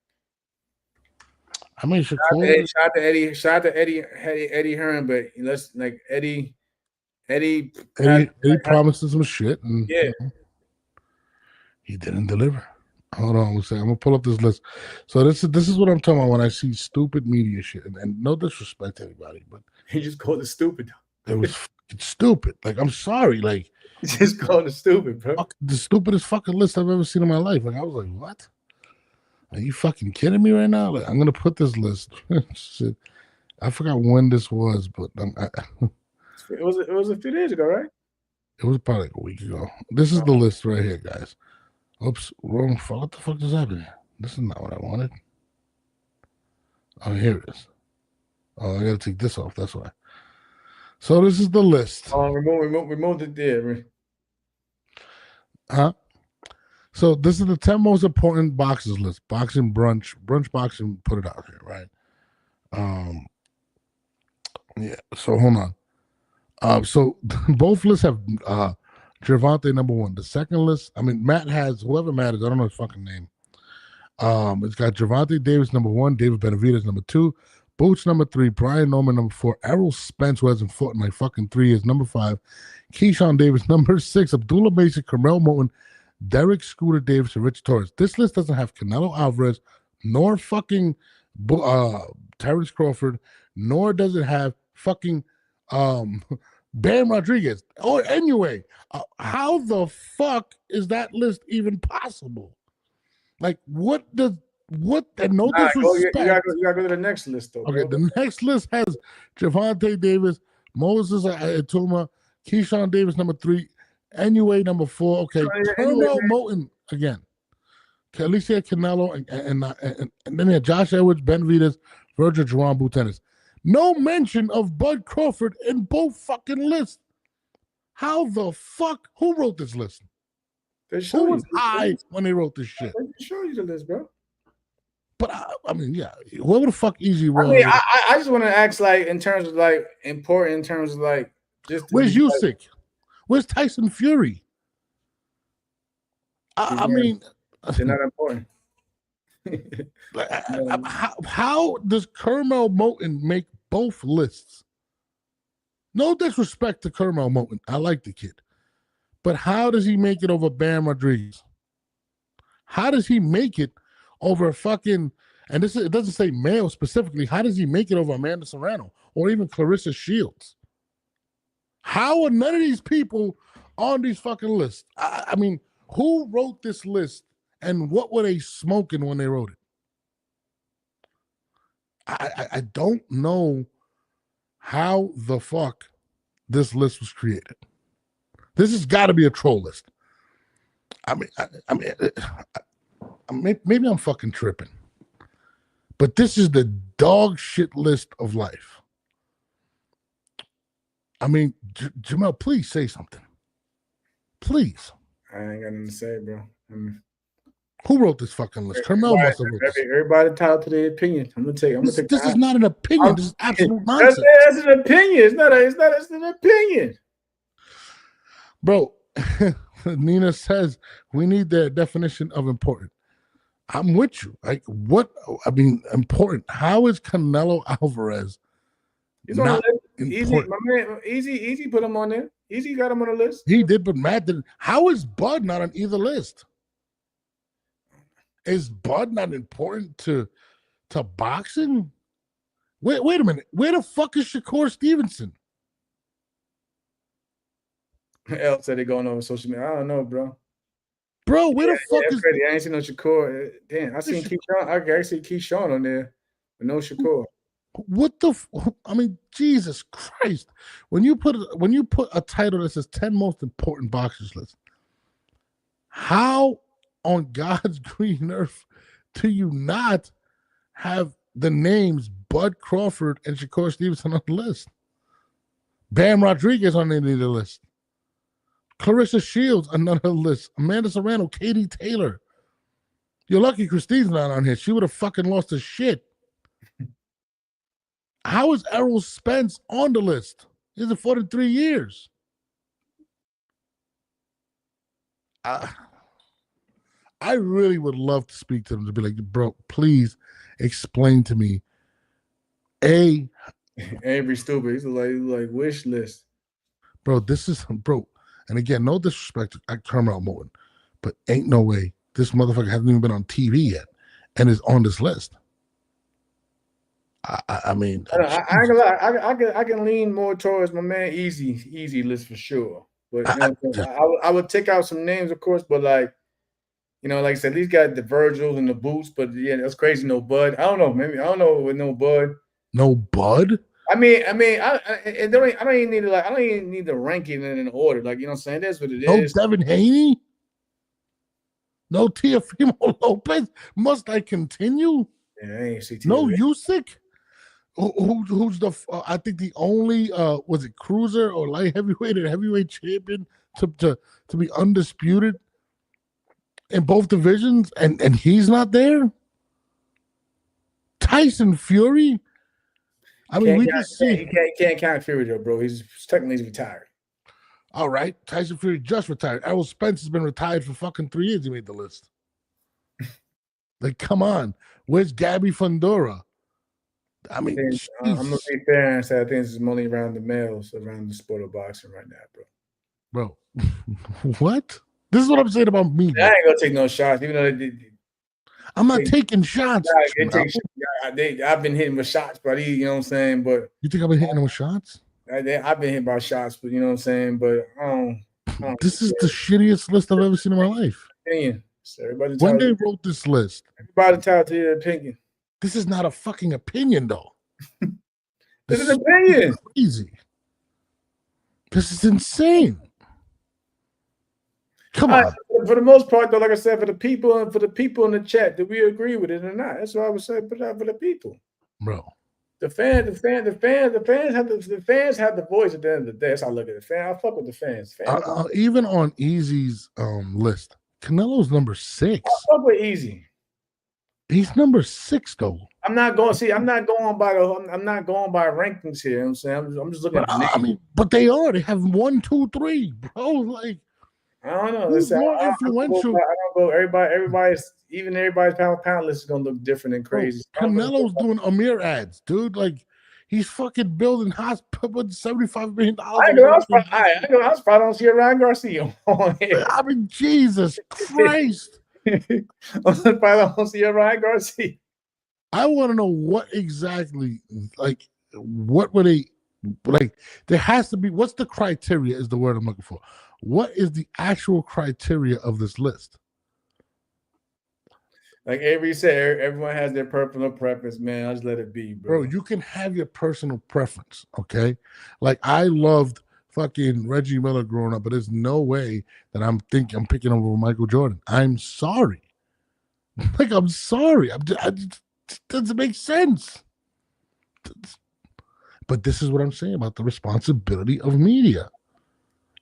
[SPEAKER 2] I mean, Shakur.
[SPEAKER 1] Shout out to Eddie Hearn, but let's like Eddie
[SPEAKER 2] promised some shit, and he didn't deliver. Hold on, I'm gonna pull up this list. So this is what I'm talking about when I see stupid media shit, and no disrespect to anybody, but
[SPEAKER 1] he just called it stupid.
[SPEAKER 2] It was stupid. Like, I'm sorry, like
[SPEAKER 1] he just called it stupid, bro.
[SPEAKER 2] The stupidest fucking list I've ever seen in my life. Like, I was like, what? Are you fucking kidding me right now? Like, I'm gonna put this list. Shit. I forgot when this was, but
[SPEAKER 1] it was a few days ago, right?
[SPEAKER 2] It was probably like a week ago. This is the list right here, guys. Oops, wrong. What the fuck is happening? This is not what I wanted. Oh, here it is. Oh, I gotta take this off. That's why. So this is the list.
[SPEAKER 1] Oh, removed it there.
[SPEAKER 2] Huh? So this is the 10 most important boxes list. Boxing brunch boxing put it out here, right? Yeah. So hold on. So both lists have Gervonta number one. The second list, I mean, Matt has whoever Matt is. I don't know his fucking name. It's got Gervonta Davis number one, David Benavidez number two, Boots number three, Brian Norman number four, Errol Spence, who hasn't fought in like fucking 3 years, number five, Keyshawn Davis number six, Abdullah Mason, Carmel Moulton, Derek Scooter Davis, and Rich Torres. This list doesn't have Canelo Alvarez, nor fucking Terrence Crawford, nor does it have fucking Bam Rodriguez. Or anyway, how the fuck is that list even possible? Like, what does What? And no
[SPEAKER 1] Nah,
[SPEAKER 2] disrespect.
[SPEAKER 1] you gotta go to the next list, though.
[SPEAKER 2] Okay,
[SPEAKER 1] bro.
[SPEAKER 2] the next list has Javonte Davis, Moses Atuma, Keyshawn Davis number 3, NUA number 4. Okay, Terrell Moton again. Alicia Canelo and then had Josh Edwards, Ben Vitas, Virgil Jerome Butenis. No mention of Bud Crawford in both fucking lists. How the fuck? Who wrote this list? Who was high when they wrote this shit?
[SPEAKER 1] They can show you the list, bro.
[SPEAKER 2] But I mean, yeah, whoever the fuck Easy was.
[SPEAKER 1] I mean, I just want to ask, like, in terms of like important, in terms of like just.
[SPEAKER 2] Where's Usyk? Like, where's Tyson Fury? I mean,
[SPEAKER 1] they're not important.
[SPEAKER 2] How does Kermel Moton make both lists? No disrespect to Kermel Moton, I like the kid, but how does he make it over Bam Rodriguez? How does he make it over fucking, and this it doesn't say male specifically, how does he make it over Amanda Serrano or even Clarissa Shields? How are none of these people on these fucking lists? I mean, who wrote this list and what were they smoking when they wrote it? I don't know how the fuck this list was created. This has got to be a troll list. I mean, maybe I'm fucking tripping, but this is the dog shit list of life. I mean, Jamel, please say something. Please.
[SPEAKER 1] I ain't got nothing to say, bro.
[SPEAKER 2] Who wrote this fucking list? Kermel must have wrote this.
[SPEAKER 1] Everybody entitled to their opinion. I'm gonna take.
[SPEAKER 2] This is not an opinion. This is absolute nonsense.
[SPEAKER 1] That's an opinion. It's an opinion.
[SPEAKER 2] Bro, Nina says we need the definition of important. I'm with you. Like, what? I mean, important. How is Canelo Alvarez not important?
[SPEAKER 1] Easy, my man. Easy put him on there. Easy got him on the list.
[SPEAKER 2] He did, but Matt didn't. How is Bud not on either list? Is Bud not important to boxing? Wait a minute. Where the fuck is Shakur Stevenson?
[SPEAKER 1] L said they going over social media. I don't know, bro.
[SPEAKER 2] Bro, where the fuck is?
[SPEAKER 1] Crazy. I ain't seen no Shakur. Damn, I seen Keyshawn. I see Keyshawn on there, but no Shakur.
[SPEAKER 2] What the? I mean, Jesus Christ! When you put a title that says 10 most important boxers list, how on God's green earth do you not have the names Bud Crawford and Shakur Stevenson on the list? Bam Rodriguez on any of the list. Clarissa Shields, another list. Amanda Serrano, Katie Taylor. You're lucky Christine's not on here. She would have fucking lost her shit. How is Errol Spence on the list? He's in 43 years. I really would love to speak to them to be like, bro, please explain to me.
[SPEAKER 1] Avery stupid. He's like wish list.
[SPEAKER 2] Bro, this is and again, no disrespect to Kermel Moton, but ain't no way this motherfucker hasn't even been on TV yet and is on this list. I mean,
[SPEAKER 1] I ain't gonna lie. I can lean more towards my man easy list for sure. But I would take out some names, of course, but like, you know, like I said, at least got the Virgils and the Boots, but yeah, that's crazy. No Bud. I don't know. Maybe I don't know with no Bud.
[SPEAKER 2] No Bud.
[SPEAKER 1] I don't even need to I don't even need to rank it in an order. Like, you know what I'm saying? That's what it is.
[SPEAKER 2] No Devin Haney. No Teofimo Lopez. Must I continue?
[SPEAKER 1] Yeah, I ain't see
[SPEAKER 2] no Usyk. Who's the? I think the only was it cruiser or light heavyweight and heavyweight champion to be undisputed in both divisions, and he's not there. Tyson Fury. I mean, we just see
[SPEAKER 1] he can't count Fury though, bro. He's technically retired.
[SPEAKER 2] All right, Tyson Fury just retired. Errol Spence has been retired for fucking 3 years. He made the list. Like, come on, where's Gabby Fundora? I mean,
[SPEAKER 1] I'm gonna be fair and say I think this is money around the males, around the sport of boxing right now, bro.
[SPEAKER 2] Bro, what? This is what I'm saying about me.
[SPEAKER 1] I ain't gonna take no shots, even though
[SPEAKER 2] I'm not taking shots.
[SPEAKER 1] I've been hitting with shots, but you know what I'm saying. But
[SPEAKER 2] you think I've been hitting with shots?
[SPEAKER 1] I've been hit by shots, but you know what I'm saying. But
[SPEAKER 2] this is the shittiest list I've ever seen in my life.
[SPEAKER 1] It's So everybody
[SPEAKER 2] when they wrote this list,
[SPEAKER 1] everybody entitled to their opinion.
[SPEAKER 2] This is not a fucking opinion, though.
[SPEAKER 1] This is an opinion.
[SPEAKER 2] Crazy. This is insane. Come on.
[SPEAKER 1] For the most part, though, like I said, for the people in the chat, do we agree with it or not? That's what I would say. Put it out for the people,
[SPEAKER 2] bro.
[SPEAKER 1] The fans have the voice at the end of the day. That's how I look at the fans. I fuck with the fans.
[SPEAKER 2] Even on Easy's list, Canelo's number 6.
[SPEAKER 1] I fuck with Easy.
[SPEAKER 2] He's number 6 though.
[SPEAKER 1] I'm not going by rankings here. You know what I'm saying I'm just looking at the names.
[SPEAKER 2] I mean, but they are. They have 1, 2, 3, bro. Like,
[SPEAKER 1] I don't know.
[SPEAKER 2] Who's more influential?
[SPEAKER 1] I don't go. Everybody's pound list is gonna look different and crazy.
[SPEAKER 2] Bro, Canelo's doing Amir ads, dude. Like, he's fucking building hospital with $75 million.
[SPEAKER 1] I don't see a Ryan Garcia on here.
[SPEAKER 2] I mean, Jesus Christ.
[SPEAKER 1] I don't see a Ryan Garcia.
[SPEAKER 2] I want to know what exactly, like, what were they, like, there has to be, what's the criteria is the word I'm looking for. What is the actual criteria of this list?
[SPEAKER 1] Like Avery said, everyone has their personal preference, man. I just let it be, bro.
[SPEAKER 2] Bro, you can have your personal preference, okay? Like, I loved fucking Reggie Miller growing up, but there's no way that I'm picking over Michael Jordan. I'm sorry. Like, I'm sorry. It doesn't make sense. But this is what I'm saying about the responsibility of media.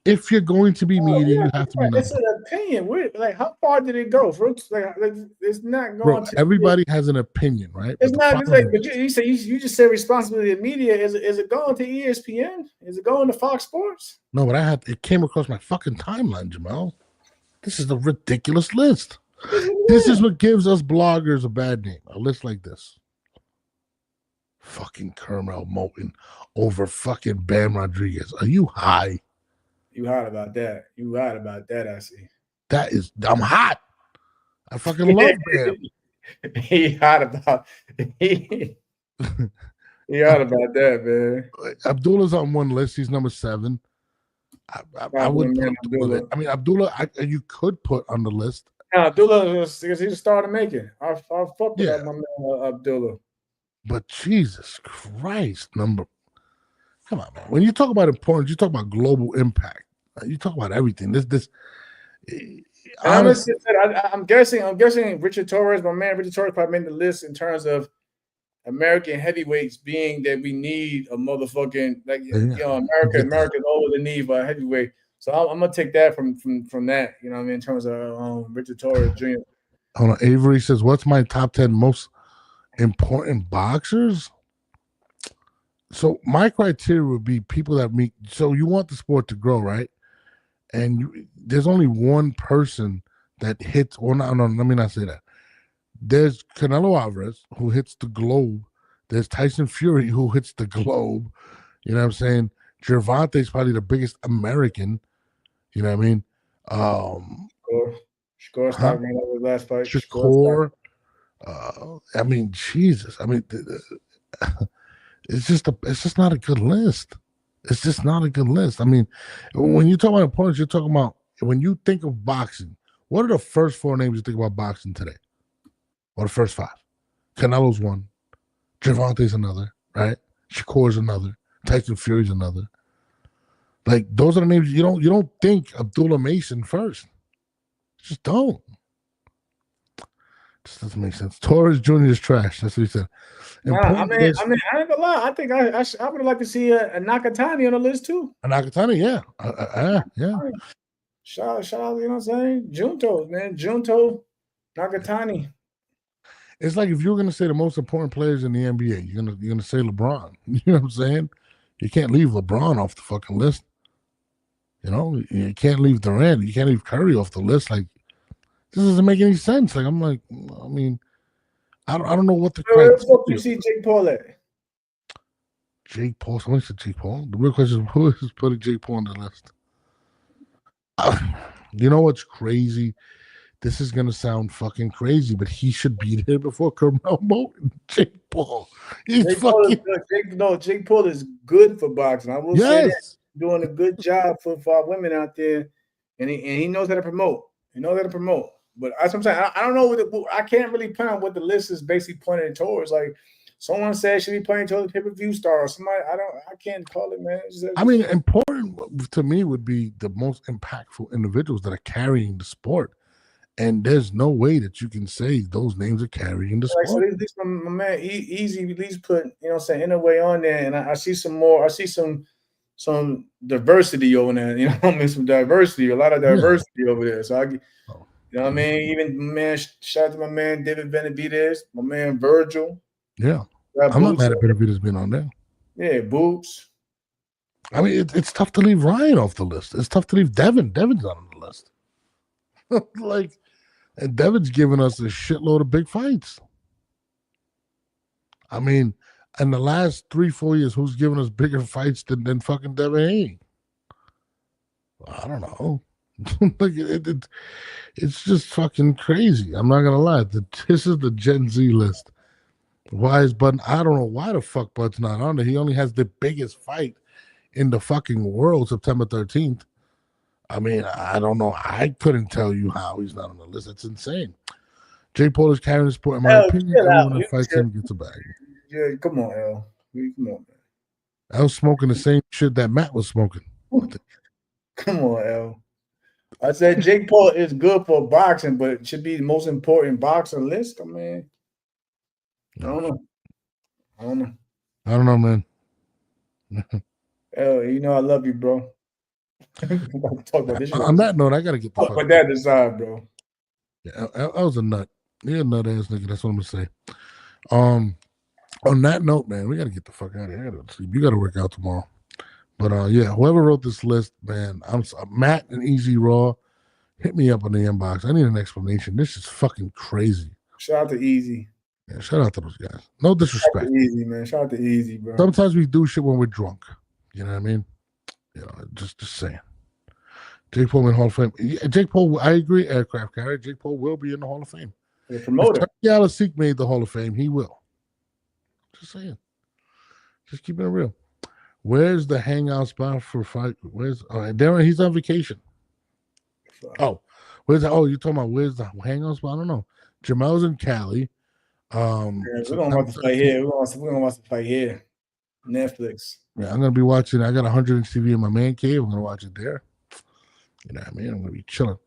[SPEAKER 2] If you're going to be media, you have to be.
[SPEAKER 1] It's an opinion. Like, how far did it go? Like it's not going.
[SPEAKER 2] Bro, everybody has an opinion, right?
[SPEAKER 1] It's not. But you just said responsibility of media. Is it going to ESPN? Is it going to Fox Sports?
[SPEAKER 2] No, but it came across my fucking timeline, Jamal. This is a ridiculous list. This is what gives us bloggers a bad name. A list like this. Fucking Kermel Moton over fucking Bam Rodriguez. Are you high?
[SPEAKER 1] You hot about that. You hot about that, I see.
[SPEAKER 2] I'm hot. I fucking love Bam.
[SPEAKER 1] He hot about that, man.
[SPEAKER 2] Abdullah's on one list. He's number 7. I wouldn't put Abdullah. I mean, Abdullah, you could put on the list.
[SPEAKER 1] No, Abdullah, because he's starting making. I fuck with my man Abdullah.
[SPEAKER 2] But Jesus Christ, come on, man. When you talk about importance, you talk about global impact. You talk about everything.
[SPEAKER 1] Honestly, I'm guessing Richard Torres, my man Richard Torres, probably made the list in terms of American heavyweights, being that we need a motherfucking America's over the need for a heavyweight. So I'm gonna take that from that. You know what I mean? In terms of Richard Torres Jr.
[SPEAKER 2] Hold on, Avery says, "What's my top 10 most important boxers?" So my criteria would be people that meet. So you want the sport to grow, right? And there's only one person that hits. Or no, let me not say that. There's Canelo Alvarez who hits the globe. There's Tyson Fury who hits the globe. You know what I'm saying? Gervonta's probably the biggest American. You know what I mean?
[SPEAKER 1] Shakur stopped me over the last fight.
[SPEAKER 2] Shakur. I mean, Jesus. I mean, it's just not a good list. It's just not a good list. I mean, when you talk about opponents, you're talking about when you think of boxing. What are the first 4 names you think about boxing today? Or the first 5? Canelo's one. Gervonta's another, right? Shakur's another. Tyson Fury's another. Like, those are the names you don't think Abdullah Mason first. Just don't. This doesn't make sense. Torres Jr. is trash. That's what he said.
[SPEAKER 1] I mean, I ain't gonna lie. I think I would like to see a Nakatani on the list too.
[SPEAKER 2] A Nakatani, yeah. Yeah.
[SPEAKER 1] Shout out, you know what I'm saying? Junto, man. Junto, Nakatani.
[SPEAKER 2] It's like if you're gonna say the most important players in the NBA, you're gonna say LeBron. You know what I'm saying? You can't leave LeBron off the fucking list. You know, you can't leave Durant. You can't leave Curry off the list. Like, this doesn't make any sense. Like, I'm like, I mean, I don't know what the
[SPEAKER 1] criteria. Where you see Jake Paul at?
[SPEAKER 2] Jake Paul. Somebody said Jake Paul. The real question is, who is putting Jake Paul on the list? You know what's crazy? This is gonna sound fucking crazy, but he should be there before Kermel Moton. Jake Paul.
[SPEAKER 1] Jake Paul is good for boxing. I will say that. Doing a good job for our women out there, and he knows how to promote. He knows how to promote. But sometimes I don't know I can't really point out what the list is basically pointing towards. Like someone said, should be pointing towards pay-per-view star or somebody. I can't call it, man.
[SPEAKER 2] I mean, important to me would be the most impactful individuals that are carrying the sport. And there's no way that you can say those names are carrying the sport.
[SPEAKER 1] So at least my man Easy at least put, in a way on there, and I see some more. I see some diversity over there. You know what I mean? Some diversity, a lot of diversity over there. So you know what I mean? Even man, shout out to my man David Benavidez, my man Virgil.
[SPEAKER 2] Yeah, I'm not mad at Benavidez being on there.
[SPEAKER 1] Yeah, Boots.
[SPEAKER 2] I mean, it's tough to leave Ryan off the list. It's tough to leave Devin. Devin's not on the list. And Devin's giving us a shitload of big fights. I mean, in the last 3-4 years, who's given us bigger fights than fucking Devin Haney? I don't know. It's just fucking crazy. I'm not gonna lie. This is the Gen Z list. Why is Bud? I don't know why the fuck Bud's not on there. He only has the biggest fight in the fucking world, September 13th. I mean, I don't know. I couldn't tell you how he's not on the list. It's insane. Jake Paul is carrying the sport. In my opinion, everyone that fights him gets a bag.
[SPEAKER 1] Yeah, come on, L. Come on, man.
[SPEAKER 2] I was smoking the same shit that Matt was smoking.
[SPEAKER 1] Come on, L. I said Jake Paul is good for boxing, but it should be the most important boxing list. I mean, I don't know. I don't know,
[SPEAKER 2] man.
[SPEAKER 1] L, I love you, bro. Talk about this
[SPEAKER 2] on that note, I gotta get the
[SPEAKER 1] fuck. Put that aside, bro.
[SPEAKER 2] Yeah, I was a nut. You're a nut ass nigga. That's what I'm gonna say. On that note, man, we gotta get the fuck out of here. I gotta sleep. You gotta work out tomorrow. But yeah, whoever wrote this list, man, I'm Matt and Easy Raw. Hit me up on the inbox. I need an explanation. This is fucking crazy.
[SPEAKER 1] Shout out to Easy.
[SPEAKER 2] Yeah, shout out to those guys. No disrespect.
[SPEAKER 1] Shout out to Easy, man. Shout out to Easy, bro.
[SPEAKER 2] Sometimes we do shit when we're drunk. You know what I mean? Just saying. Jake Paul in the Hall of Fame. Jake Paul, I agree, aircraft carrier. Jake Paul will be in the Hall of Fame.
[SPEAKER 1] The promoter.
[SPEAKER 2] If Yalaseek made the Hall of Fame, he will. Just saying. Just keeping it real. Where's the hangout spot for fight? Darren, he's on vacation. Oh, you're talking about where's the hangout spot? I don't know. Jamel's in Cali.
[SPEAKER 1] We're gonna watch the fight here. We're gonna watch the fight here. Netflix.
[SPEAKER 2] Yeah, I'm gonna be watching. I got 100-inch TV in my man cave. I'm gonna watch it there. You know what I mean? I'm gonna be chilling.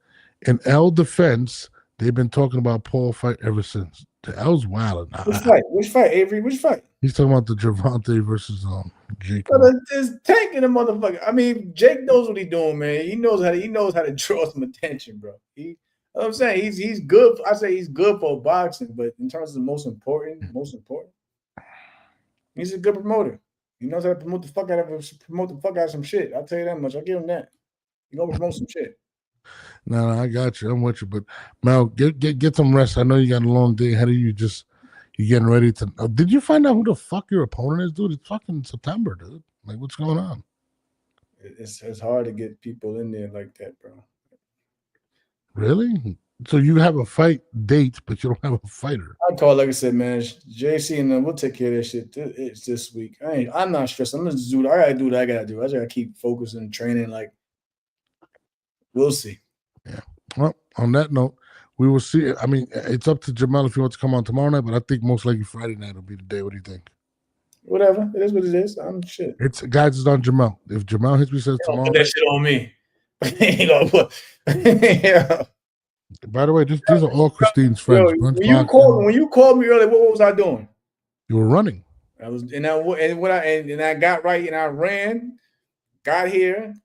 [SPEAKER 2] In L defense, they've been talking about Paul fight ever since. The L's wild.
[SPEAKER 1] Which fight, Avery? Which fight?
[SPEAKER 2] He's talking about the Gervonta versus Jake.
[SPEAKER 1] It's tanking the motherfucker. I mean, Jake knows what he's doing, man. He knows how to draw some attention, bro. I'm saying he's good. I say he's good for boxing, but in terms of the most important, he's a good promoter. He knows how to promote the fuck out of some shit. I'll tell you that much. I'll give him that. You gonna promote some shit.
[SPEAKER 2] No, I got you. I'm with you. But Mel, get some rest. I know you got a long day ahead of you. You're getting ready to. Did you find out who the fuck your opponent is, dude? It's fucking September, dude. Like, what's going on?
[SPEAKER 1] It's hard to get people in there like that, bro.
[SPEAKER 2] Really? So you have a fight date, but you don't have a fighter.
[SPEAKER 1] Like I said, man, JC and them, we'll take care of that shit. It's this week. I'm not stressed. I'm just I gotta do what I gotta do. I just gotta keep focusing and training. Like, we'll see.
[SPEAKER 2] Yeah. Well, on that note, we will see. I mean, it's up to Jamel if he wants to come on tomorrow night, but I think most likely Friday night will be the day. What do you think?
[SPEAKER 1] Whatever. It is what it is. I'm shit.
[SPEAKER 2] It's on Jamel. If Jamel hits me, says tomorrow.
[SPEAKER 1] Put that shit on me. Yeah.
[SPEAKER 2] By the way, these are all Christine's friends.
[SPEAKER 1] When you called me earlier, what was I doing?
[SPEAKER 2] You were running.
[SPEAKER 1] I got right and I ran, got here.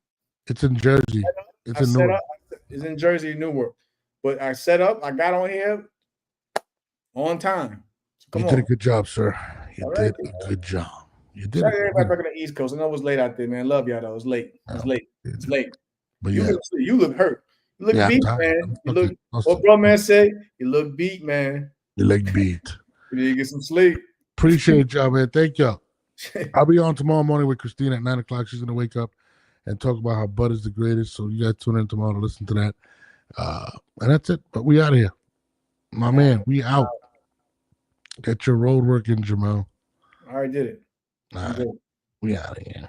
[SPEAKER 2] It's in Jersey. It's in Newark.
[SPEAKER 1] It's in Jersey, Newark. But I set up. I got on here on time. So
[SPEAKER 2] you did a good job, sir. You did a good job. You did.
[SPEAKER 1] Everybody back on the East Coast. I know it was late out there, man. Love y'all though. It's late. It's late. But you look hurt. You look beat, man. You look. What bro man say? You look beat, man.
[SPEAKER 2] You look beat.
[SPEAKER 1] You need to get some sleep.
[SPEAKER 2] Appreciate y'all, man. Thank y'all. I'll be on tomorrow morning with Christine at 9:00. She's gonna wake up and talk about how Bud is the greatest. So you guys tune in tomorrow to listen to that. And that's it. But we out of here. My man, we out. Get your road work in, Jamal.
[SPEAKER 1] I already did it.
[SPEAKER 2] All right. We out of here.